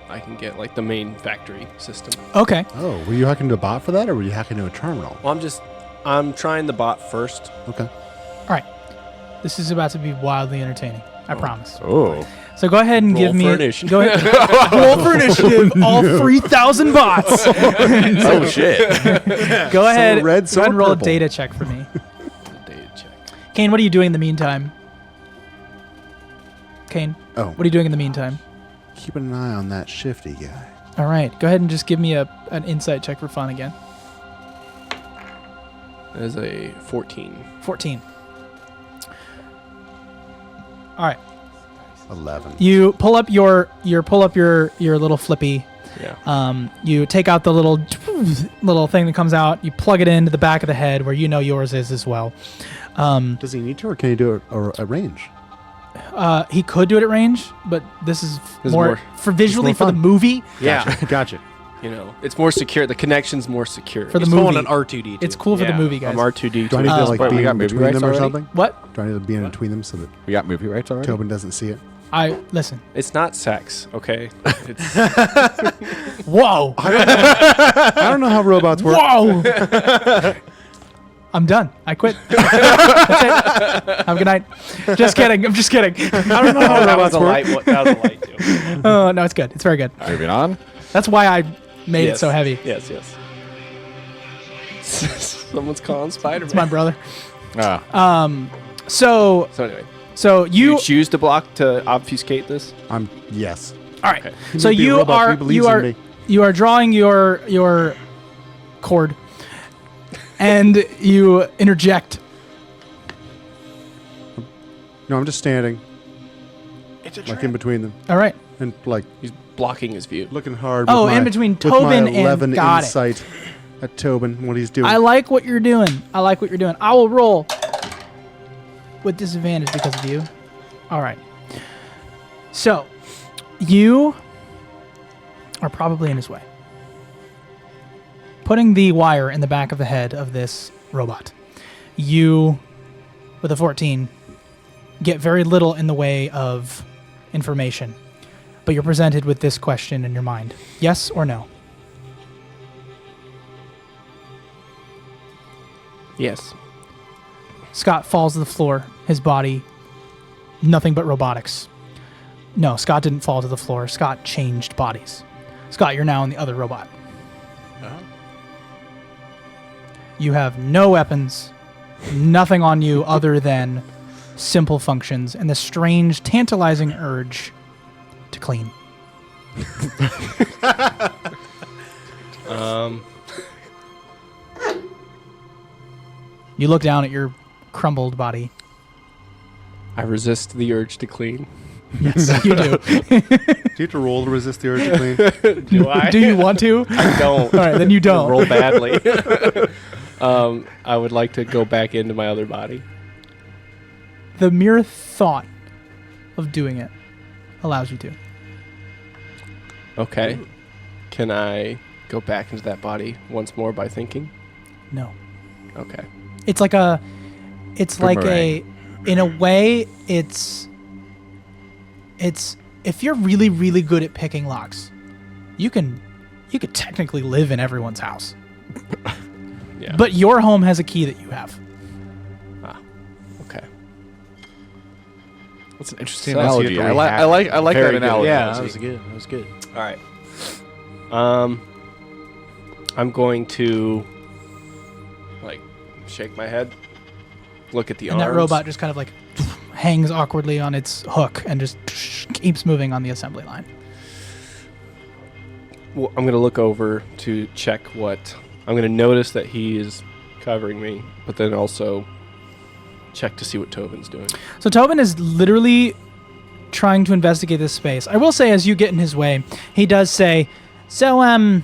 I can get, like the main factory system. Okay. Oh, were you hacking to a bot for that, or were you hacking to a terminal? Well, I'm trying the bot first. Okay. All right. This is about to be wildly entertaining. I promise. Oh. So go ahead and Roll give me for initiative. Go ahead. Roll for initiative. All 3,000 bots. Oh shit. Go ahead. red, go so ahead and roll purple. a data check for me. Data check. Kane, what are you doing in the meantime? Kane, Oh, what are you doing in the meantime? keeping an eye on that shifty guy. All right. Go ahead and just give me an insight check for fun again. That is a 14. 14. All right. 11. You pull up your little flippy. Yeah. You take out the little thing that comes out. You plug it into the back of the head where you know yours is as well. Does he need to, or can he do it at range? He could do it at range, but this is This is more more- for visually more for the fun. movie. Yeah. Gotcha. You know, it's more secure. The connection's more secure. For the He's movie, pulling an R2D2. it's cool for the Yeah, movie, guys. I'm R2D2. Do I need to like wait, we be got in movie between rights them or already? something? What? Do I need to be in between them so that We got movie rights already? Tobin doesn't see it? I listen. It's not sex, okay? It's Whoa! I don't know how robots work. Whoa! I'm done. I quit. That's it. Have a good night. Just kidding. I'm just kidding. I don't know how that was robots a work. light. That was a light too. Oh no, it's good. It's very good. Moving on. That's why I made it Yes. so heavy. Yes. Someone's calling Spider-Man. It's my brother. Ah. So So anyway, you you choose to block to obfuscate this. Yes. all right. Okay. So may be a you robot, but are he believes you in are me. you are drawing your cord, and you interject. No, I'm just standing, It's a like in between them, All right. and like He's blocking his view. looking hard. Oh, with in my, between with my Tobin and 11 got it. insight at Tobin, what he's doing. I like what you're doing. I like what you're doing. I will roll with disadvantage because of you. All right. So, you are probably in his way. Putting the wire in the back of the head of this robot. You, with a 14, get very little in the way of information. But you're presented with this question in your mind. Yes or no? Yes. Scott falls to the floor, his body, nothing but robotics. No, Scott didn't fall to the floor. Scott changed bodies. Scott, you're now in the other robot. You have no weapons, nothing on you other than simple functions and the strange, tantalizing urge to clean. You look down at your crumbled body. I resist the urge to clean. Yes, you do. Do you have to roll to resist the urge to clean? Do I? Do you want to? I don't. All right, then you don't. Roll badly. I would like to go back into my other body. The mere thought of doing it allows you to. Okay. Can I go back into that body once more by thinking? No. Okay. It's like in a way, it's if you're really, really good at picking locks, you could technically live in everyone's house. Yeah. But your home has a key that you have. Okay. That's an interesting So analogy. you have I to like Very that good. analogy. Yeah, that was good. That was good. All right. I'm going to like shake my head, look at the And arms. that robot just kind of like hangs awkwardly on its hook and just keeps moving on the assembly line. Well, I'm going to look over to check what I'm going to notice that he is covering me, but then also check to see what Tobin's doing. So Tobin is literally trying to investigate this space. I will say, as you get in his way, he does say, so, I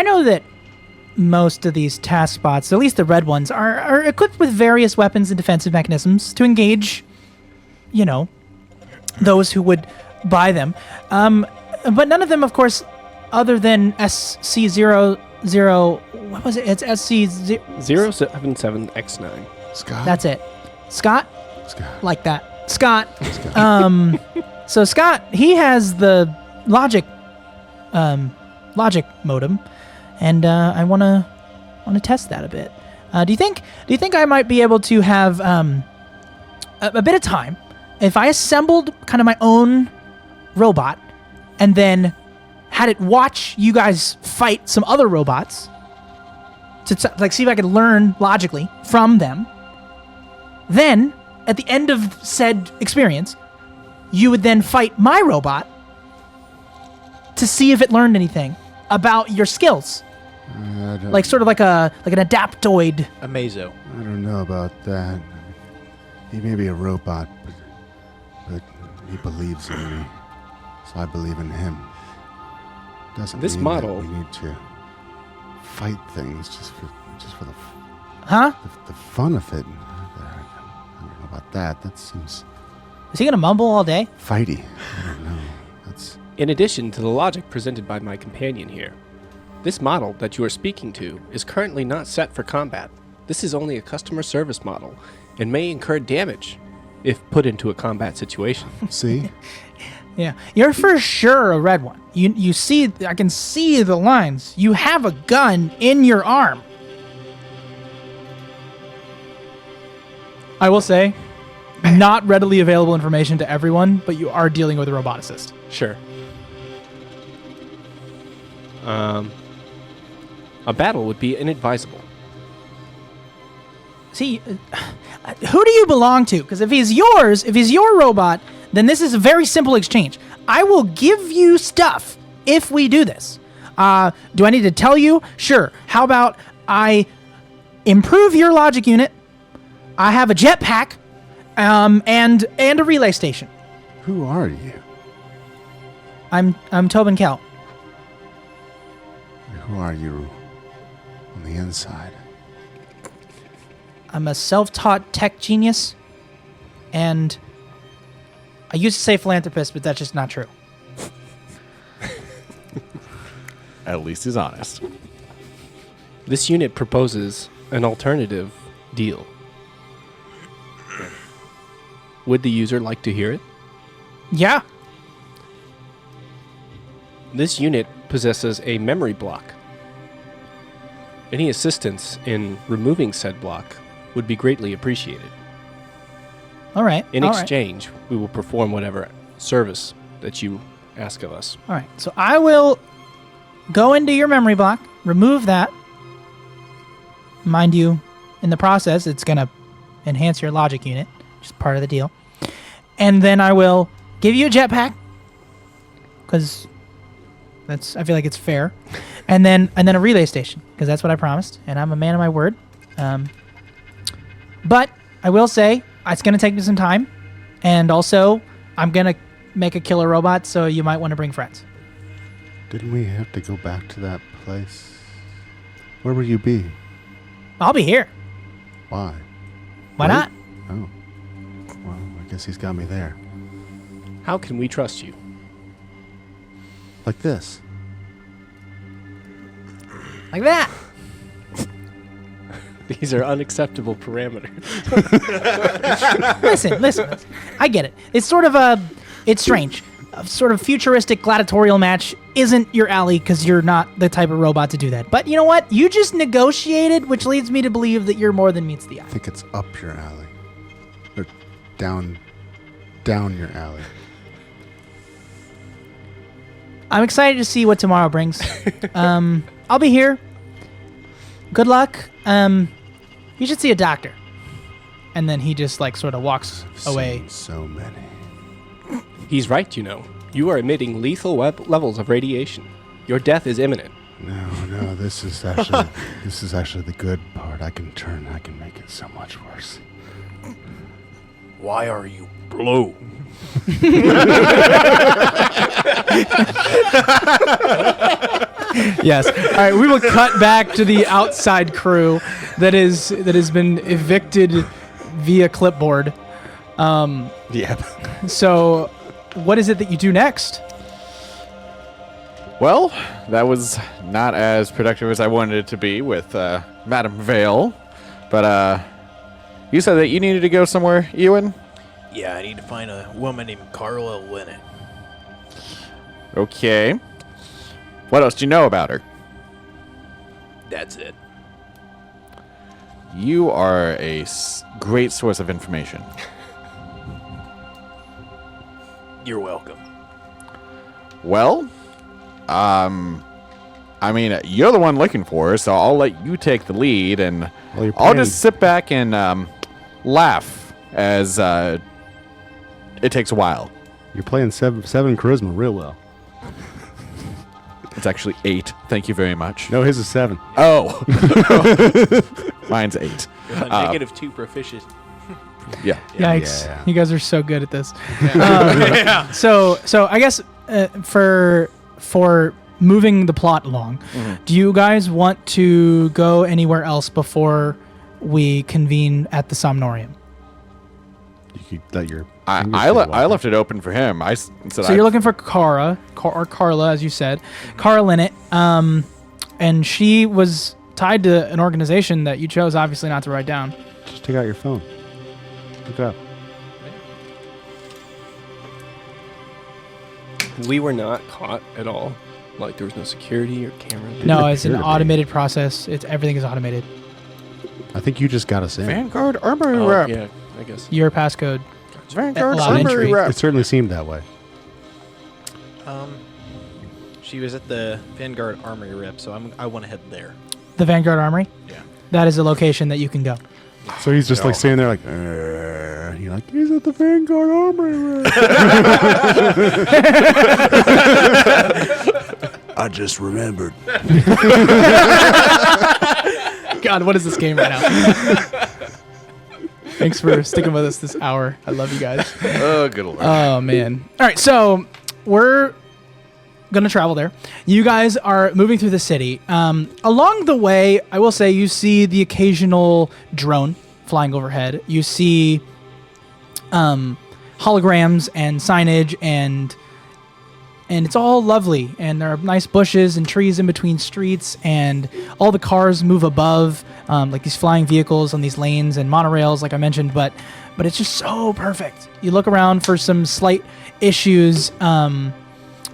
know that most of these task bots, at least the red ones, are equipped with various weapons and defensive mechanisms to engage, those who would buy them. But none of them, of course, other than SC-0 What was it? It's SC. 077X9. Scott? That's it. Scott? Scott. Like that. Scott. So Scott, he has the logic modem, and I want to test that a bit. Do you think I might be able to have a bit of time if I assembled kind of my own robot and then had it watch you guys fight some other robots to see if I could learn logically from them? Then at the end of said experience, you would then fight my robot to see if it learned anything about your skills. Like sort of like an adaptoid. A Mazo. I don't know about that. He may be a robot, but he believes in me, so I believe in him. Doesn't This mean model- that we need to fight things just for the fun of it. I don't know about that. That seems Is he gonna mumble all day? fighty. I don't know. That's In addition to the logic presented by my companion here, this model that you are speaking to is currently not set for combat. This is only a customer service model and may incur damage if put into a combat situation. see. Yeah, you're for sure a red one. You see, I can see the lines. You have a gun in your arm. I will say, not readily available information to everyone, but you are dealing with a roboticist. Sure. A battle would be inadvisable. See, who do you belong to? Because if he's your robot, then this is a very simple exchange. I will give you stuff if we do this. Do I need to tell you? Sure. How about I improve your logic unit? I have a jetpack, and a relay station. Who are you? I'm Tobin Kell. Who are you on the inside? I'm a self-taught tech genius, and I used to say philanthropist, but that's just not true. At least he's honest. This unit proposes an alternative deal. Would the user like to hear it? Yeah. This unit possesses a memory block. Any assistance in removing said block would be greatly appreciated. All right. In all right. exchange, we will perform whatever service that you ask of us. All right. So I will go into your memory block, remove that. Mind you, in the process, it's going to enhance your logic unit, which is part of the deal. And then I will give you a jetpack, because I feel like it's fair. And then a relay station, because that's what I promised, and I'm a man of my word. But I will say it's going to take me some time, and also I'm going to make a killer robot, so you might want to bring friends. Didn't we have to go back to that place? Where will you be? I'll be here. Why? Why Wait. not? Oh. Well, I guess he's got me there. How can we trust you? Like this. Like that. These are unacceptable parameters. Listen. I get it. It's sort of it's strange. A sort of futuristic gladiatorial match isn't your alley because you're not the type of robot to do that. But you know what? You just negotiated, which leads me to believe that you're more than meets the eye. I think it's up your alley. Or down your alley. I'm excited to see what tomorrow brings. I'll be here. Good luck. You should see a doctor. And then he just sort of walks away. Seen so many. He's right, you know. You are emitting lethal levels of radiation. Your death is imminent. No, this is actually the good part. I can make it so much worse. Why are you blue? Yes. All right. We will cut back to the outside crew that has been evicted via clipboard. Yep. So, what is it that you do next? Well, that was not as productive as I wanted it to be with Madam Vale. But you said that you needed to go somewhere, Ewan? Yeah, I need to find a woman named Carla Linnet. Okay. What else do you know about her? That's it. You are a great source of information. You're welcome. Well, I mean, you're the one looking for her, so I'll let you take the lead, and Well, you're I'll playing- just sit back and laugh as it takes a while. You're playing seven charisma real well. It's actually 8. Thank you very much. No, his is 7. Oh. Mine's 8. -2 proficient. Yeah. Yikes! Yeah. You guys are so good at this. So I guess for moving the plot along, do you guys want to go anywhere else before we convene at the Somnorium? You could let your. I left it open for him. I said So you're looking for Kara, or Carla, as you said, Carla Linnet, and she was tied to an organization that you chose, obviously, not to write down. Just take out your phone. Look it up. We were not caught at all. Like there was no security or cameras. No, It it's an appeared to be. automated process. Everything is automated. I think you just got us in. Vanguard Armory Oh, Rep. yeah, I guess. Your passcode. Vanguard Allowed Armory entry. Rep. It certainly seemed that way. She was at the Vanguard Armory Rep, so I want to head there. The Vanguard Armory? Yeah. That is a location that you can go. So he's just like standing there like, you're like, he's at the Vanguard Armory. I just remembered. God, what is this game right now? Thanks for sticking with us this hour. I love you guys. Oh, good lord. Oh, man. All right, so we're going to travel there. You guys are moving through the city. Along the way, I will say you see the occasional drone flying overhead. You see holograms and signage, and it's all lovely. And there are nice bushes and trees in between streets, and all the cars move above, like these flying vehicles on these lanes and monorails, like I mentioned. But it's just so perfect. You look around for some slight issues,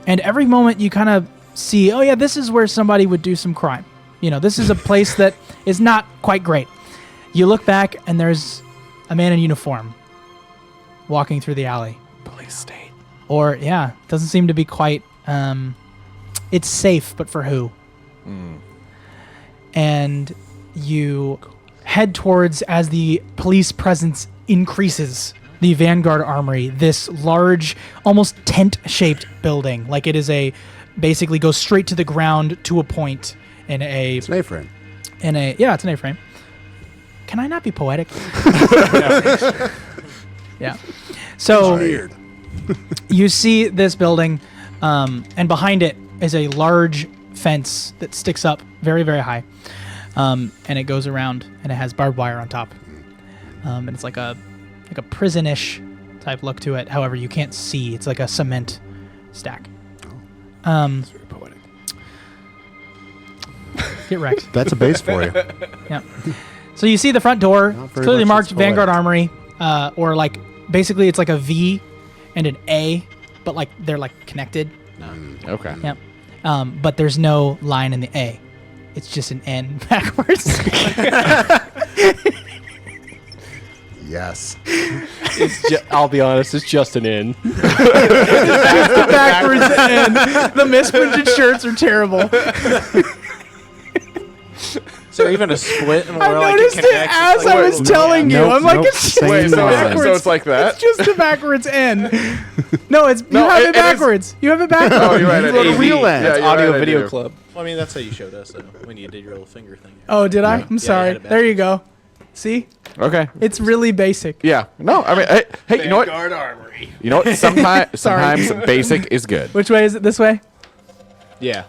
and every moment you kind of see, oh yeah, this is where somebody would do some crime. You know, this is a place that is not quite great. You look back, and there's a man in uniform walking through the alley. Police state. Or, yeah, doesn't seem to be quite, it's safe, but for who? And you head towards, as the police presence increases, the Vanguard Armory, this large, almost tent-shaped building. Like it is basically goes straight to the ground to a point in a... It's an A-frame. Yeah, it's an A-frame. Can I not be poetic? Yeah. So you see this building, and behind it is a large fence that sticks up very, very high, and it goes around, and it has barbed wire on top, and it's like a prison-ish type look to it. However, you can't see. It's like a cement stack. It's very poetic. Get wrecked. That's a base for you. Yeah. So you see the front door. Not It's very clearly much, marked it's Vanguard poetic. Armory, or like basically it's like a V and an A, but like they're like connected. Okay. Yep. But there's no line in the A. It's just an N backwards. Yes. I'll be honest, it's just an in. The backwards N. The misprinted shirts are terrible. So even a split, and I we're like, noticed it as I was telling you. Nope, I'm like, nope, it's just same so backwards. it's like that? It's just a backwards N. No, it's you have it it backwards. You have it backwards. Oh, you're right. You wrote a AV. real end. Yeah, It's you're Audio right, I Video do. Club. Well, I mean, that's how you showed us when you did your little finger thing. Oh, did I? Yeah. I'm you sorry. had it There you go. See? Okay. It's really basic. Yeah. No, I mean, hey, you know what? Armory. You know what? Sometimes basic is good. Which way is it? This way? Yeah,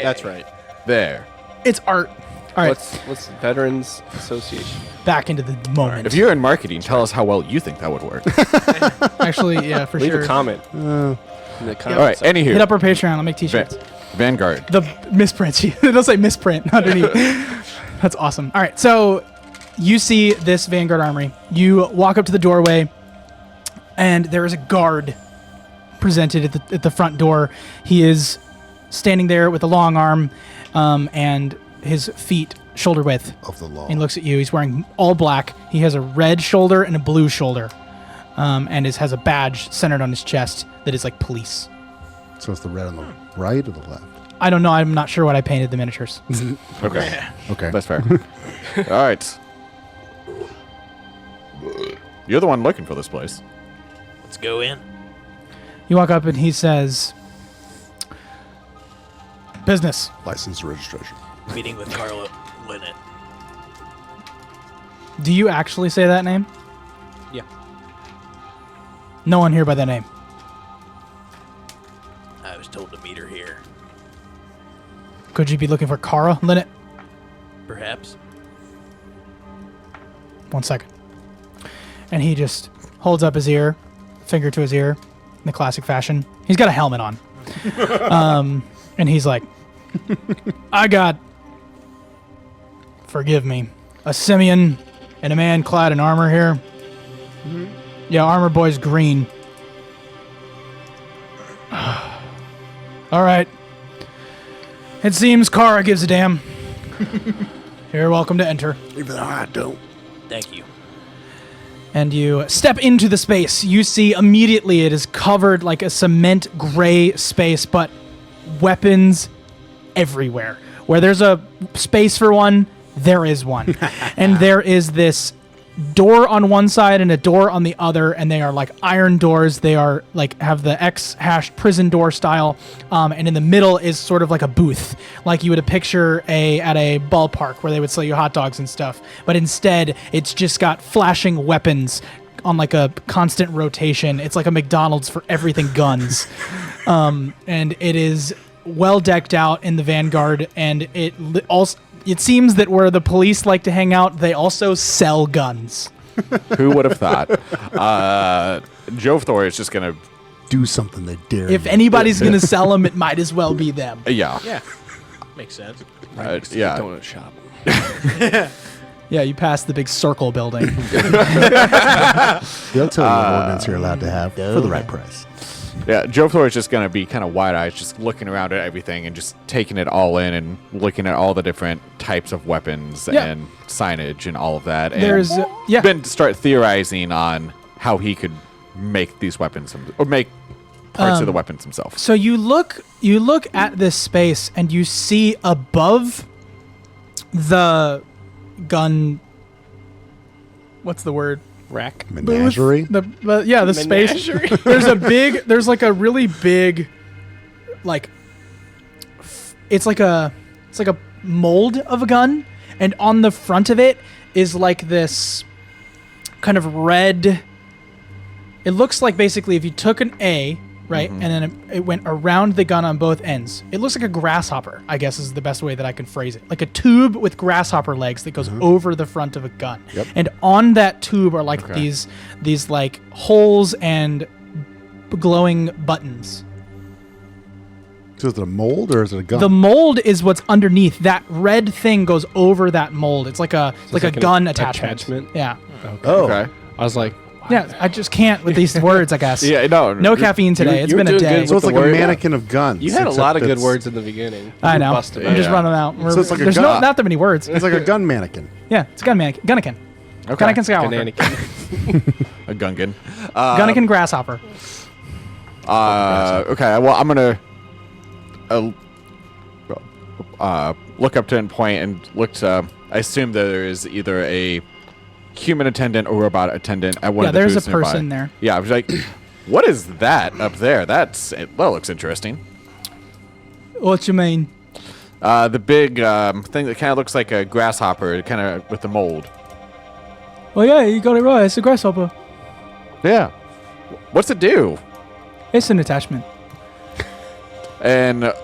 that's right. There. It's art. All right, What's Veterans Association? back into the moment. If you're in marketing, tell us how well you think that would work. Actually, yeah, for Leave sure. a comment. In the All comments. right. Hit Anywho. up our Patreon. I'll make t-shirts. Vanguard. The misprints. It'll say misprint underneath. That's awesome. All right, so you see this Vanguard armory. You walk up to the doorway, and there is a guard presented at the front door. He is standing there with a long arm and his feet shoulder width. Of the law. He looks at you. He's wearing all black. He has a red shoulder and a blue shoulder, and has a badge centered on his chest that is like police. So it's the red on the right or the left? I don't know. I'm not sure what I painted the miniatures. Okay. Okay. That's fair. All right. You're the one looking for this place. Let's go in. You walk up and he says, "Business." License and registration. Meeting with Carla Linnett. Do you actually say that name? Yeah. No one here by that name. I was told to meet her here. Could you be looking for Cara Linnett? Perhaps. 1 second. And he just holds up his ear, finger to his ear, in the classic fashion. He's got a helmet on. And he's like, "I got, forgive me, a simian and a man clad in armor here. Yeah, armor boy's green. All right. It seems Cara gives a damn. You're welcome to enter." Even though I don't. Thank you. And you step into the space. You see immediately it is covered like a cement gray space, but weapons everywhere. Where there's a space for one, there is one. And there is this door on one side and a door on the other, and they are like iron doors. They are like have the X-hashed prison door style, and in the middle is sort of like a booth, like you would picture at a ballpark where they would sell you hot dogs and stuff. But instead, it's just got flashing weapons on like a constant rotation. It's like a McDonald's for everything guns, and it is well decked out in the Vanguard, and it seems that where the police like to hang out, they also sell guns. Who would have thought? Joe Thor is just going to... Do something they dare. If you. anybody's going to sell them, it might as well be them. Yeah. Yeah. Makes sense. Yeah. Donut shop. Yeah, you pass the big circle building. They'll tell you what ordinance you're allowed to have for the right price. Yeah, Joe Thor is just going to be kind of wide-eyed, just looking around at everything and just taking it all in and looking at all the different types of weapons Yeah. and signage and all of that. And There's, yeah. then start theorizing on how he could make these weapons or make parts of the weapons himself. So you look at this space and you see above the gun. What's the word? Rack. Menagerie. The space. There's like a really big, like, it's like a mold of a gun, and on the front of it is like this kind of red. It looks like basically if you took an A, right, and then it went around the gun on both ends. It looks like a grasshopper, I guess is the best way that I can phrase it. Like a tube with grasshopper legs that goes over the front of a gun. Yep. And on that tube are like these like holes and glowing buttons. So is it a mold or is it a gun? The mold is what's underneath. That red thing goes over that mold. It's like a it's like an gun attachment. Yeah. oh. Okay. I was like, Yeah, I just can't with these words, I guess. Yeah, no. No caffeine today. It's you're been a doing day. good So it's with like the a word. mannequin of guns. you had a except lot of good it's- words in the beginning. I You know. busted I'm it. just Yeah. running out. So it's like a There's gun. not that many words. It's like a gun mannequin. Yeah, it's a gun mannequin. Gunnekin. Okay. Gunnekin Skywalker. Bananikin. A Gungan. Gunnekin Grasshopper. Okay, well, I'm going to look up to and point and look to... I assume that there is either a human attendant or robot attendant at one Yeah, of the there's a booths nearby. person there. Yeah, I was like, what is that up there? That looks interesting. What you mean? The big thing that kind of looks like a grasshopper, kind of with the mold. Well, yeah, you got it right. It's a grasshopper. Yeah. What's it do? It's an attachment. And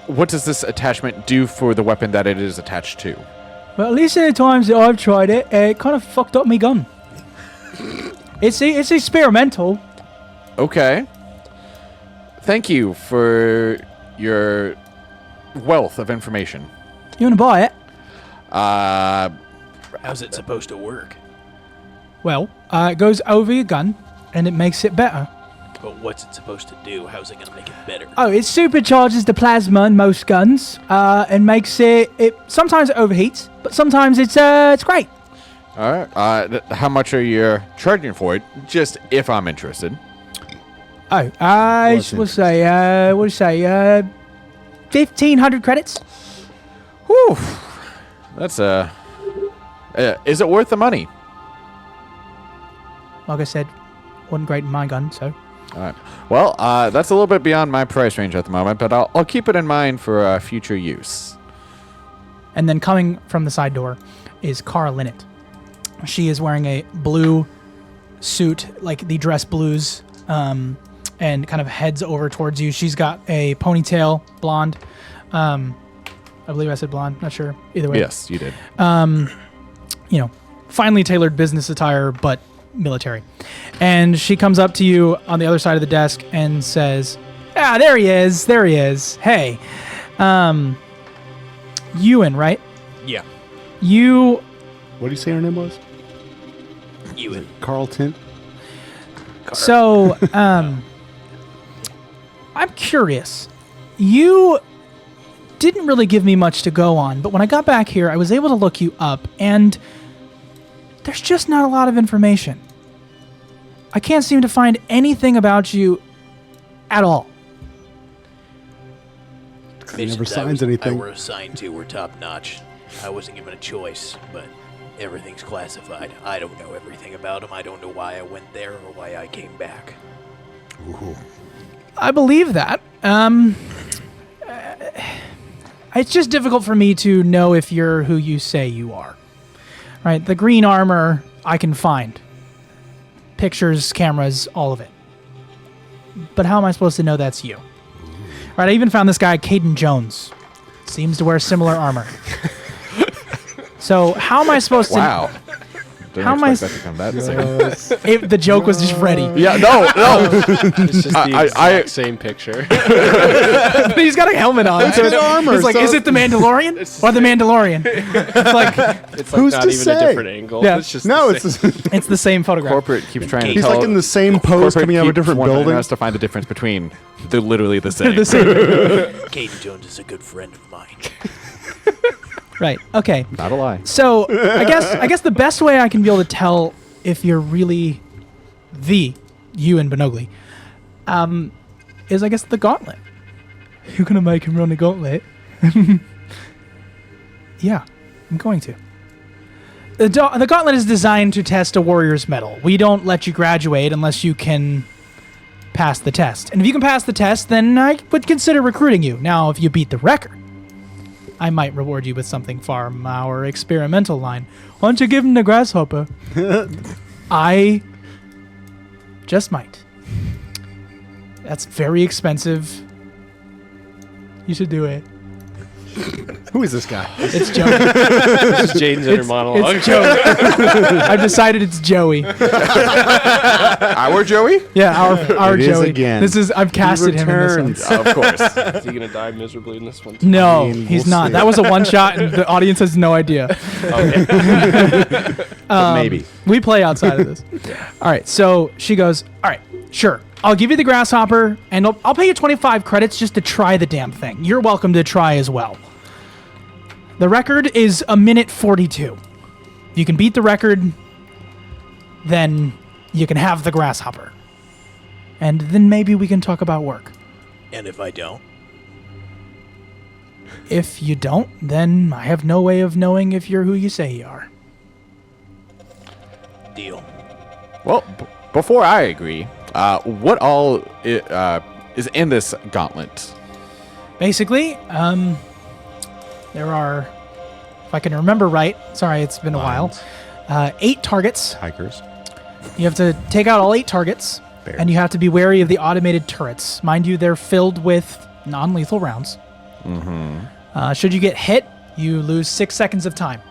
what does this attachment do for the weapon that it is attached to? Well, at least in the times that I've tried it, it kind of fucked up my gun. It's experimental. Okay. Thank you for your wealth of information. You want to buy it? How's it supposed to work? Well, it goes over your gun, and it makes it better. But what's it supposed to do? How's it gonna make it better? Oh, it supercharges the plasma in most guns, and makes it. Sometimes it overheats, but sometimes it's great. All right. How much are you charging for it? Just if I'm interested. Oh, we'll say 1,500 credits. Whew. That's is it worth the money? Like I said, wasn't great in my gun, so. All right. Well, that's a little bit beyond my price range at the moment, but I'll keep it in mind for future use. And then coming from the side door is Cara Linnet. She is wearing a blue suit, like the dress blues, and kind of heads over towards you. She's got a ponytail, blonde. I believe I said blonde. Not sure. Either way. Yes, you did. Finely tailored business attire, but military. And she comes up to you on the other side of the desk and says, there he is. There he is. Hey, Ewan, right? Yeah. You... What do you say her name was? Ewan. Carlton? So, I'm curious. You didn't really give me much to go on, but when I got back here, I was able to look you up, and there's just not a lot of information. I can't seem to find anything about you at all. He never Missions signs I anything. were assigned to were top notch. I wasn't given a choice, but everything's classified. I don't know everything about him. I don't know why I went there or why I came back. Ooh. I believe that. It's just difficult for me to know if you're who you say you are. Right? The green armor I can find. Pictures, cameras, all of it. But how am I supposed to know that's you? Right, I even found this guy, Caden Jones. Seems to wear similar armor. So how am I supposed to... Wow. Didn't How am I expect that to come that soon. If the joke was just ready. Yeah, no. It's just the exact same picture. But he's got a helmet on. It's his armor, It's like, so- is it the Mandalorian or the Mandalorian? It's like, It's like Who's not to even say? a different angle. Yeah. It's just No, the same. it's the same photograph. Corporate keeps trying to He's tell... like in the same pose Corporate coming out of a keeps different wanting building. us to find the difference between... They're literally the same. The same. Caden Jones is a good friend of mine. Right. Okay. Not a lie. So I guess the best way I can be able to tell if you're really the Ewan Benogli, is I guess the gauntlet. You're gonna make him run the gauntlet. Yeah, I'm going to. The gauntlet is designed to test a warrior's mettle. We don't let you graduate unless you can pass the test. And if you can pass the test, then I would consider recruiting you. Now, if you beat the record, I might reward you with something from our experimental line. Why don't you give him the grasshopper? I just might. That's very expensive. You should do it. Who is this guy? It's Joey. This is Jaden's inner monologue. It's Joey. I've decided it's Joey. Our Joey? Yeah, our It is Joey. again. This is I've casted him in this one. returns. Of course. Is he gonna die miserably in this one? No, I mean, he's we'll not. see. That was a one shot, and the audience has no idea. But maybe. We play outside of this. All right, so she goes, all right, sure. I'll give you the grasshopper, and I'll pay you 25 credits just to try the damn thing. You're welcome to try as well. The record is 1:42. If you can beat the record, then you can have the grasshopper. And then maybe we can talk about work. And if I don't? If you don't, then I have no way of knowing if you're who you say you are. Deal. Well, before I agree, what all is in this gauntlet? Basically, there are, if I can remember right, sorry, it's been a while, 8 targets. Hikers. You have to take out all 8 targets, Bears. and you have to be wary of the automated turrets. Mind you, they're filled with non-lethal rounds. Mm-hmm. Should you get hit, you lose 6 seconds of time.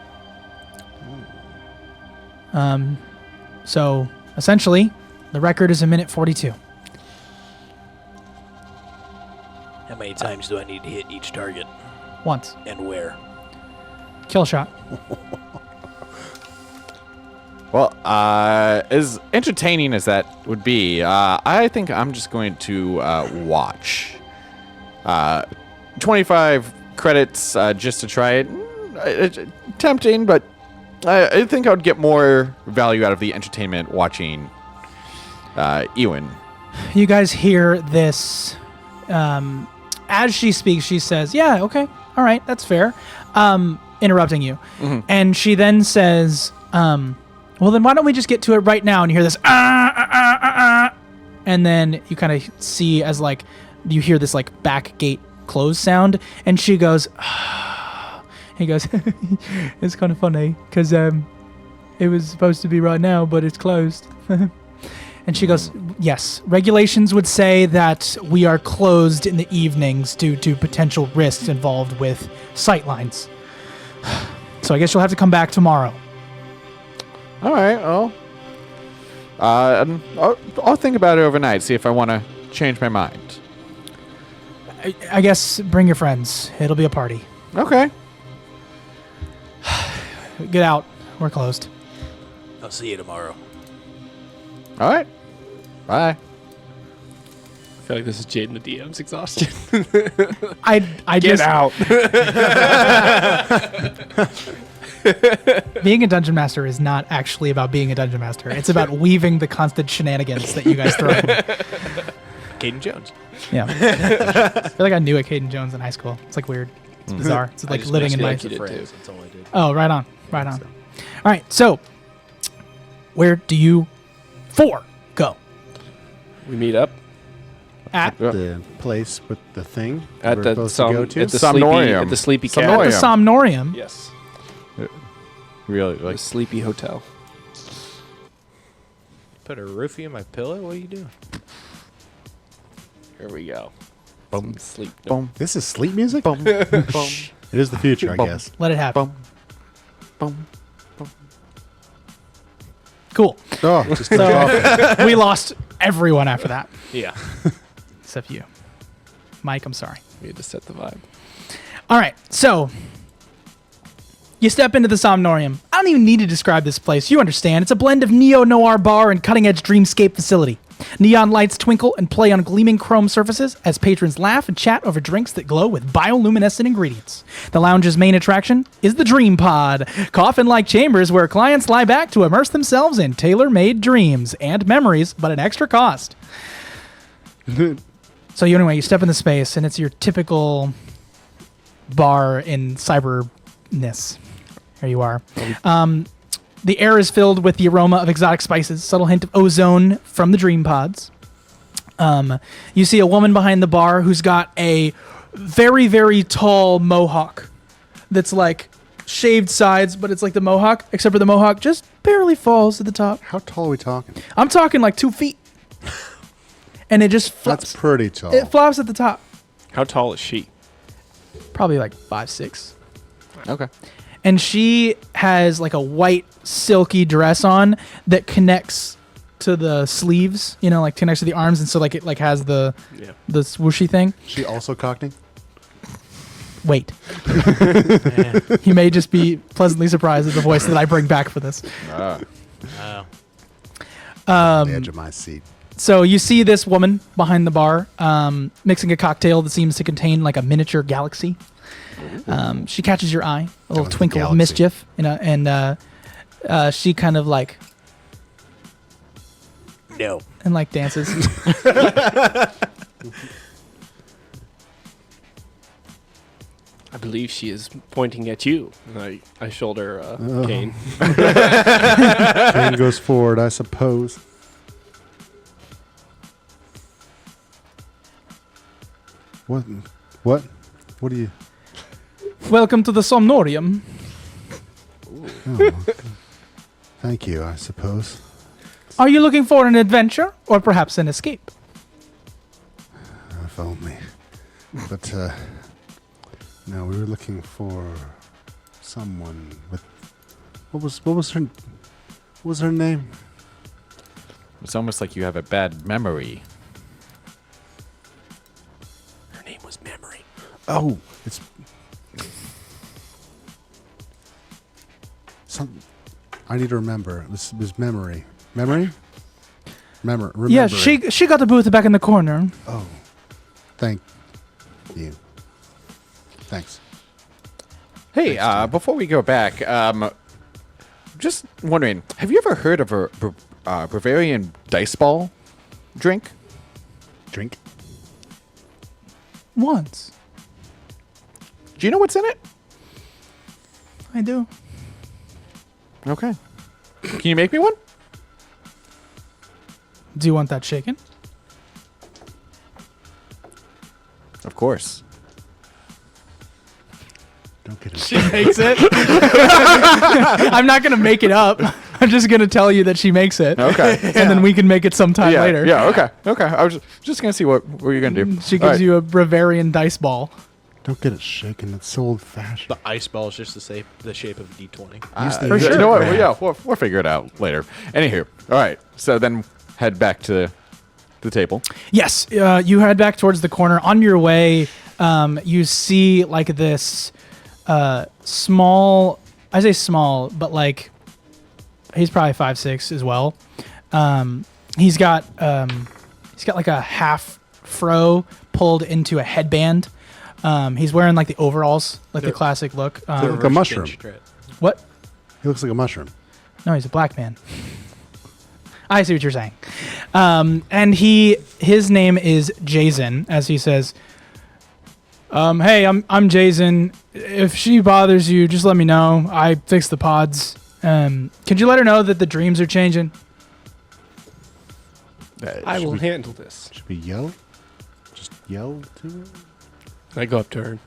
So, essentially, the record is 1:42. How many times do I need to hit each target? Once. And where? Kill shot. Well, as entertaining as that would be, I think I'm just going to watch. 25 credits just to try it. Tempting, but I think I would get more value out of the entertainment watching Ewan. You guys hear this. As she speaks, she says, yeah, okay, all right, that's fair. Interrupting you. Mm-hmm. And she then says, well, then why don't we just get to it right now? And you hear this, and then you kind of see as, like, you hear this, like, back gate close sound, and she goes, he goes, it's kind of funny, because it was supposed to be right now, but it's closed. And she goes, yes, regulations would say that we are closed in the evenings due to potential risks involved with sightlines. So I guess you'll have to come back tomorrow. All right, well, I'll think about it overnight, see if I want to change my mind. I guess bring your friends. It'll be a party. Okay. Get out. We're closed. I'll see you tomorrow. All right. Bye. I feel like this is Jaden the DM's exhaustion. I Get just out. Being a dungeon master is not actually about being a dungeon master. It's about weaving the constant shenanigans that you guys throw at me. Caden Jones. Yeah. I feel like I knew a Caden Jones in high school. It's like weird. It's bizarre. It's like living in my... you did too. That's all I did. Oh, right on. Right on. All right. So, where do you four go? We meet up At The place with the thing at we're the supposed to go to. sleepy the cabin. Somnorium. Yes, Really, the like, sleepy hotel. Put a roofie in my pillow? What are you doing? Here we go. boom, Sleep. boom, This is sleep music? boom, boom, It is the future, I Boom. guess. Let it happen. boom, boom. Cool. Oh, just took off. We lost everyone after that, Yeah. except you. Mike, I'm sorry. We had to set the vibe. All right, so you step into the Somnorium. I don't even need to describe this place. You understand. It's a blend of neo-noir bar and cutting-edge dreamscape facility. Neon lights twinkle and play on gleaming chrome surfaces as patrons laugh and chat over drinks that glow with bioluminescent ingredients. The lounge's main attraction is the Dream Pod, coffin-like chambers where clients lie back to immerse themselves in tailor-made dreams and memories, but at extra cost. So anyway, you step in the space, and it's your typical bar in cyberness. Here you are. The air is filled with the aroma of exotic spices, subtle hint of ozone from the dream pods. You see a woman behind the bar who's got a very, very tall mohawk that's like shaved sides, but it's like the mohawk, except for the mohawk just barely falls to the top. How tall are we talking? I'm talking like 2 feet. And it just flops. That's pretty tall. It flops at the top. How tall is she? Probably like 5'6". Okay. And she has like a white silky dress on that connects to the sleeves, you know, like connects to the arms, and so like it like has the swooshy thing. She also cockney? Wait. He may just be pleasantly surprised at the voice that I bring back for this. Oh. The edge of my seat. So you see this woman behind the bar mixing a cocktail that seems to contain like a miniature galaxy. She catches your eye, a little was a twinkle of galaxy. mischief, and she kind of like No. and like dances. I believe she is pointing at you. And I shoulder Kane. Kane goes forward, I suppose. What? What? What do you... Welcome to the Somnorium. Oh, thank you, I suppose. Are you looking for an adventure or perhaps an escape? If only. But, no, we were looking for someone with... What was her name? It's almost like you have a bad memory. Her name was Memory. Oh, it's I need to remember. This was memory. Memory? Remember. Yeah, she got the booth back in the corner. Oh, thank you. Thanks. Hey, before we go back, just wondering, have you ever heard of a Bavarian dice ball drink? Drink? Once. Do you know what's in it? I do. Okay. Can you make me one? Do you want that shaken? Of course. Don't get it. She makes it. I'm not going to make it up. I'm just going to tell you that she makes it. Okay. And then we can make it sometime yeah, later. Yeah, okay. I was just going to see what you're going to do. She All gives right. you a Bavarian dice ball. Don't get it shaken. It's so old-fashioned. The ice ball is just the shape of a D20. Use the For sure. You know what? Yeah, we'll figure it out later. Anywho, all right. So then head back to the table. Yes, you head back towards the corner. On your way, you see like this small. I say small, but like he's probably 5'6" as well. He's got like a half fro pulled into a headband. He's wearing like the overalls, like the classic look. like a mushroom. What? He looks like a mushroom. No, he's a black man. I see what you're saying. And his name is Jason, as he says, hey, I'm Jason. If she bothers you, just let me know. I fixed the pods. Could you let her know that the dreams are changing? I will handle this. Should we yell? Just yell to her? I go up to her.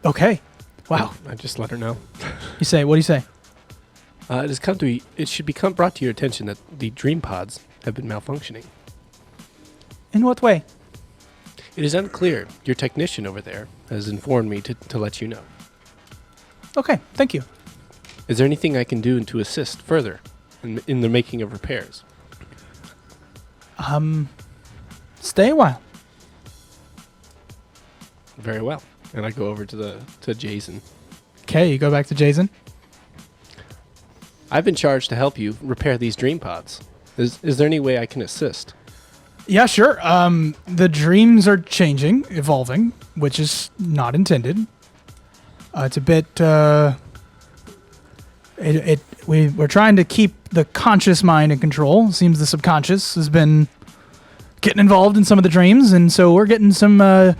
Okay. Wow. I just let her know. You say, what do you say? It should become brought to your attention that the dream pods have been malfunctioning. In what way? It is unclear. Your technician over there has informed me to let you know. Okay, thank you. Is there anything I can do to assist further in the making of repairs? Stay a while. Very well. And I go over to Jason. Okay, you go back to Jason. I've been charged to help you repair these dream pods. Is there any way I can assist? Yeah, sure. The dreams are changing, evolving, which is not intended. It's a bit. We're trying to keep the conscious mind in control. Seems the subconscious has been getting involved in some of the dreams, and so we're getting some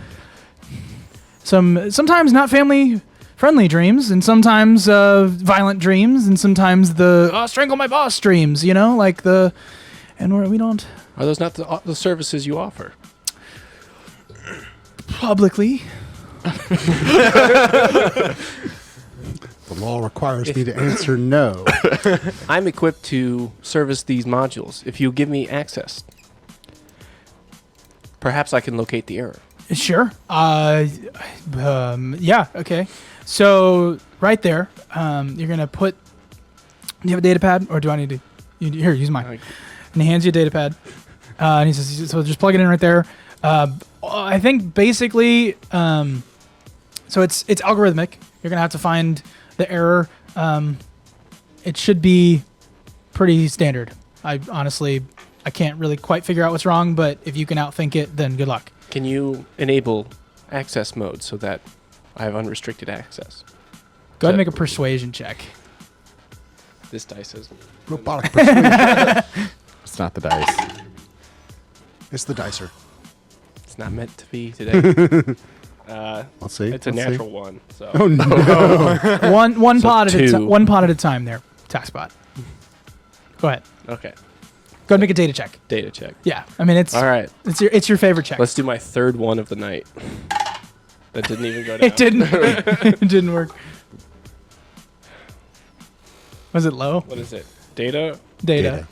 sometimes not family friendly dreams, and sometimes violent dreams, and sometimes the strangle my boss dreams. You know, like the, and we don't. Are those not the services you offer? Publicly. The law requires me to answer no. I'm equipped to service these modules. If you give me access, perhaps I can locate the error. Sure. Yeah. Okay. So right there, you're gonna put. Do you have a data pad, or do I need to? Here, use mine. And he hands you a data pad, and he says, "So just plug it in right there." I think basically, so it's algorithmic. You're gonna have to find the error. It should be pretty standard. I can't really quite figure out what's wrong, but if you can outthink it, then good luck. Can you enable access mode so that I have unrestricted access? Go ahead and make a persuasion check. This dice is Robotic persuasion. It's not the dice. It's the dicer. it's not meant to be today. Let's see. It's a Let's see. natural one. So Oh no! one So pod at a two. one pod at a time. There, Taskbot. Go ahead. okay, Go ahead and make a data check. data check. Yeah, I mean it's All right, it's your favorite check. let's do my third one of the night. That didn't even go down. It didn't. It didn't work. Was it low? What is it? Data. Data.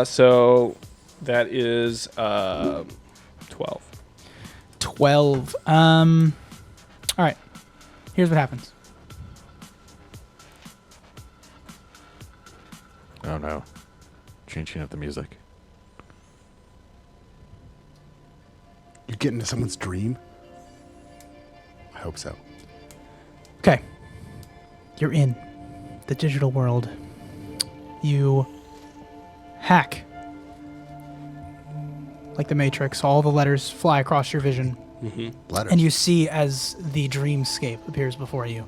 So that is 12. 12. All right. Here's what happens. Oh no. Changing up the music. You get into someone's dream? I hope so. Okay. You're in. the digital world. You hack. Like the Matrix, all the letters fly across your vision. Letters. And you see as the dreamscape appears before you,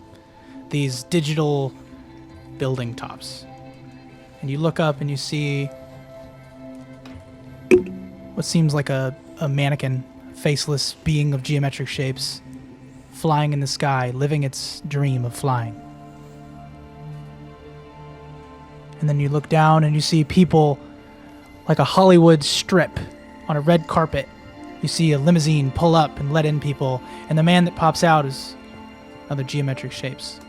these digital building tops. And you look up and you see what seems like a mannequin, faceless being of geometric shapes, flying in the sky, living its dream of flying. And then you look down and you see people like a Hollywood strip on a red carpet. You see a limousine pull up and let in people, and the man that pops out is other geometric shapes.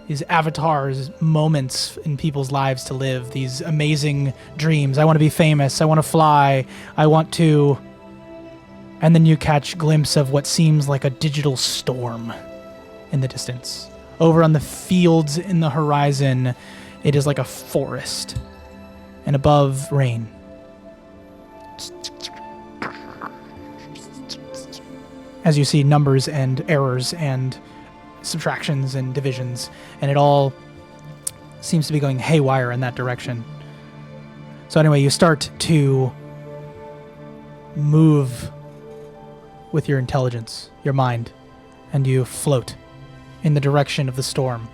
These avatars, moments in people's lives to live, these amazing dreams. I want to be famous, I want to fly, I want to... And then you catch a glimpse of what seems like a digital storm in the distance. Over on the fields in the horizon, it is like a forest, and above, rain. As you see numbers and errors and subtractions and divisions, and it all seems to be going haywire in that direction. So anyway, you start to move with your intelligence, your mind, and you float in the direction of the storm.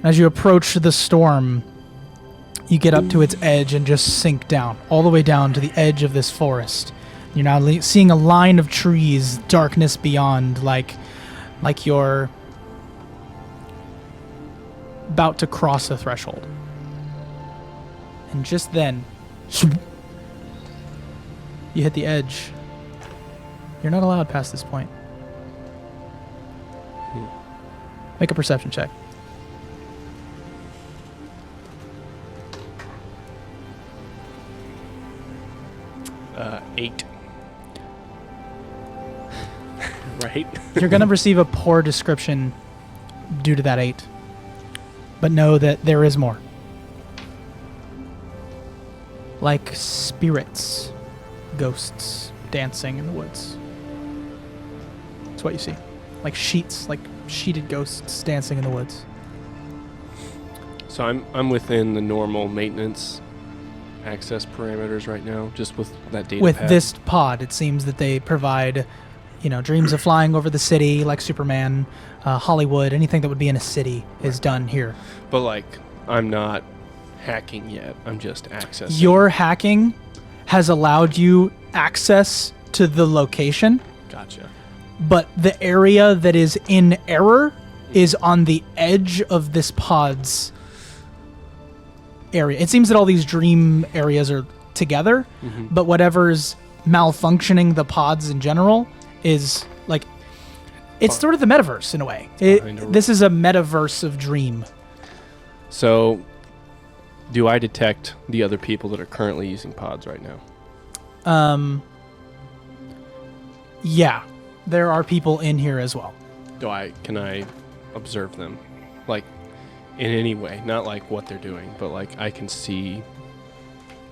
As you approach the storm, you get up to its edge and just sink down, all the way down to the edge of this forest. You're now seeing a line of trees, darkness beyond, like you're about to cross a threshold. And just then, you hit the edge. You're not allowed past this point. Make a perception check. Eight. Right? You're going to receive a poor description due to that 8. But know that there is more. Like spirits, ghosts dancing in the woods. That's what you see. Like sheets, like sheeted ghosts dancing in the woods. So I'm within the normal maintenance access parameters right now, just with that data With pad. this pod, it seems that they provide, dreams of flying over the city, like Superman, Hollywood, anything that would be in a city is done here. But like, I'm not hacking yet. I'm just accessing. Your hacking has allowed you access to the location, Gotcha. but the area that is in error is on the edge of this pod's area. It seems that all these dream areas are together, but whatever's malfunctioning the pods in general is like, it's sort of the metaverse in a way. This is a metaverse of dream. So, do I detect the other people that are currently using pods right now? Yeah, there are people in here as well. Can I observe them? Like, in any way, not like what they're doing, but like I can see.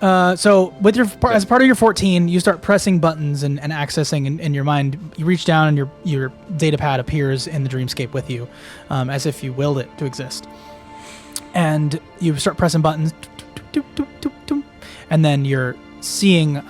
So with as part of your 14, you start pressing buttons and accessing in your mind. You reach down and your data pad appears in the dreamscape with you, as if you willed it to exist. And you start pressing buttons, and then you're seeing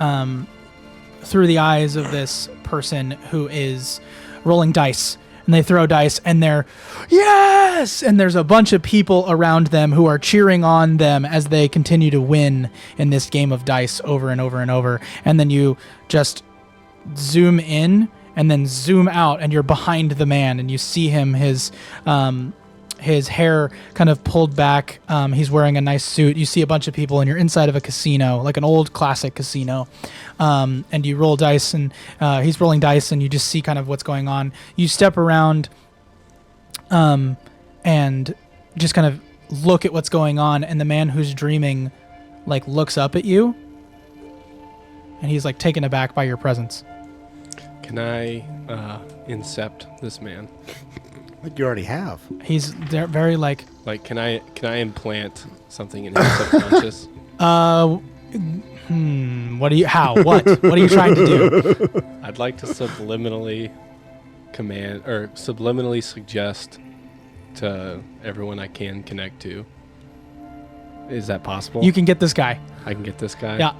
through the eyes of this person who is rolling dice. And they throw dice, and they're, yes! And there's a bunch of people around them who are cheering on them as they continue to win in this game of dice over and over and over. And then you just zoom in and then zoom out, and you're behind the man, and you see him, his hair kind of pulled back. He's wearing a nice suit. You see a bunch of people, and you're inside of a casino, like an old classic casino. And you roll dice, and he's rolling dice, and you just see kind of what's going on. You step around and just kind of look at what's going on, and the man who's dreaming like looks up at you, and he's like taken aback by your presence. Can I incept this man? Like you already have. He's very like... Like, can I implant something in his subconscious? What are you trying to do? I'd like to subliminally suggest to everyone I can connect to. Is that possible? You can get this guy. I can get this guy? Yeah.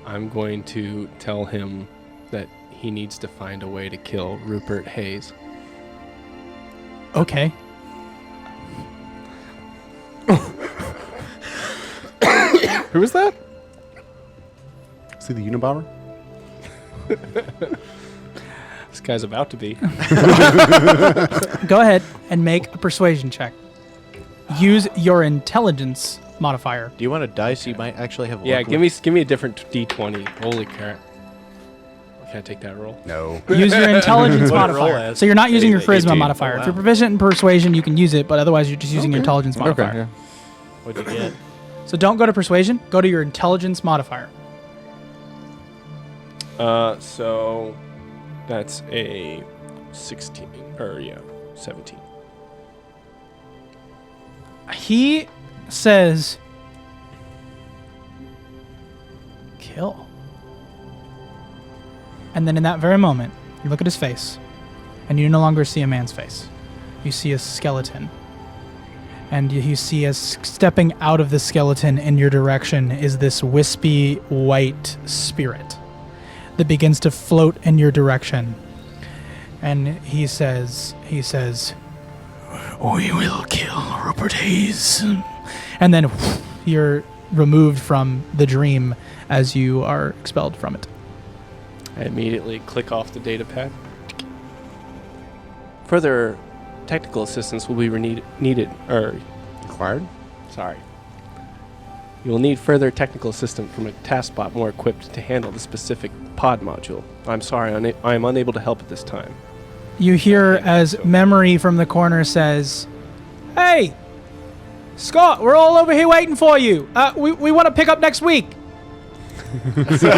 I'm going to tell him that he needs to find a way to kill Rupert Hayes. Okay. Who is that? See the Unibomber? This guy's about to be. Go ahead and make a persuasion check. Use your intelligence modifier. Do you want a dice? You might actually have. Yeah, luck give with- me a different D20. Holy crap! Can I take that roll? No. Use your intelligence What did it roll modifier. as? So you're not using your Eight- charisma 18. modifier. Oh, If you're wow. proficient in persuasion, you can use it, but otherwise you're just using your intelligence modifier. Okay, yeah. What'd you get? So don't go to persuasion. Go to your intelligence modifier. So that's a 16 17. He says, kill. And then in that very moment, you look at his face, and you no longer see a man's face. You see a skeleton. And you see as stepping out of the skeleton in your direction is this wispy white spirit that begins to float in your direction. And he says, we will kill Rupert Hayes. And then you're removed from the dream as you are expelled from it. I immediately click off the data pad. Further technical assistance will be needed. Required? Sorry. You will need further technical assistance from a task bot more equipped to handle the specific pod module. I'm sorry, I am unable to help at this time. You hear as Memory from the corner says, "Hey, Scott, we're all over here waiting for you. We want to pick up next week." So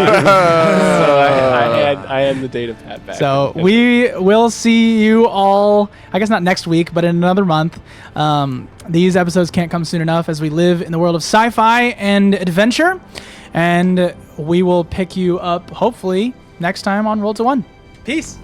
I had the data pad back. So we will see you all, I guess not next week, but in another month. These episodes can't come soon enough as we live in the world of sci-fi and adventure. And we will pick you up, hopefully, next time on Roll to One. Peace.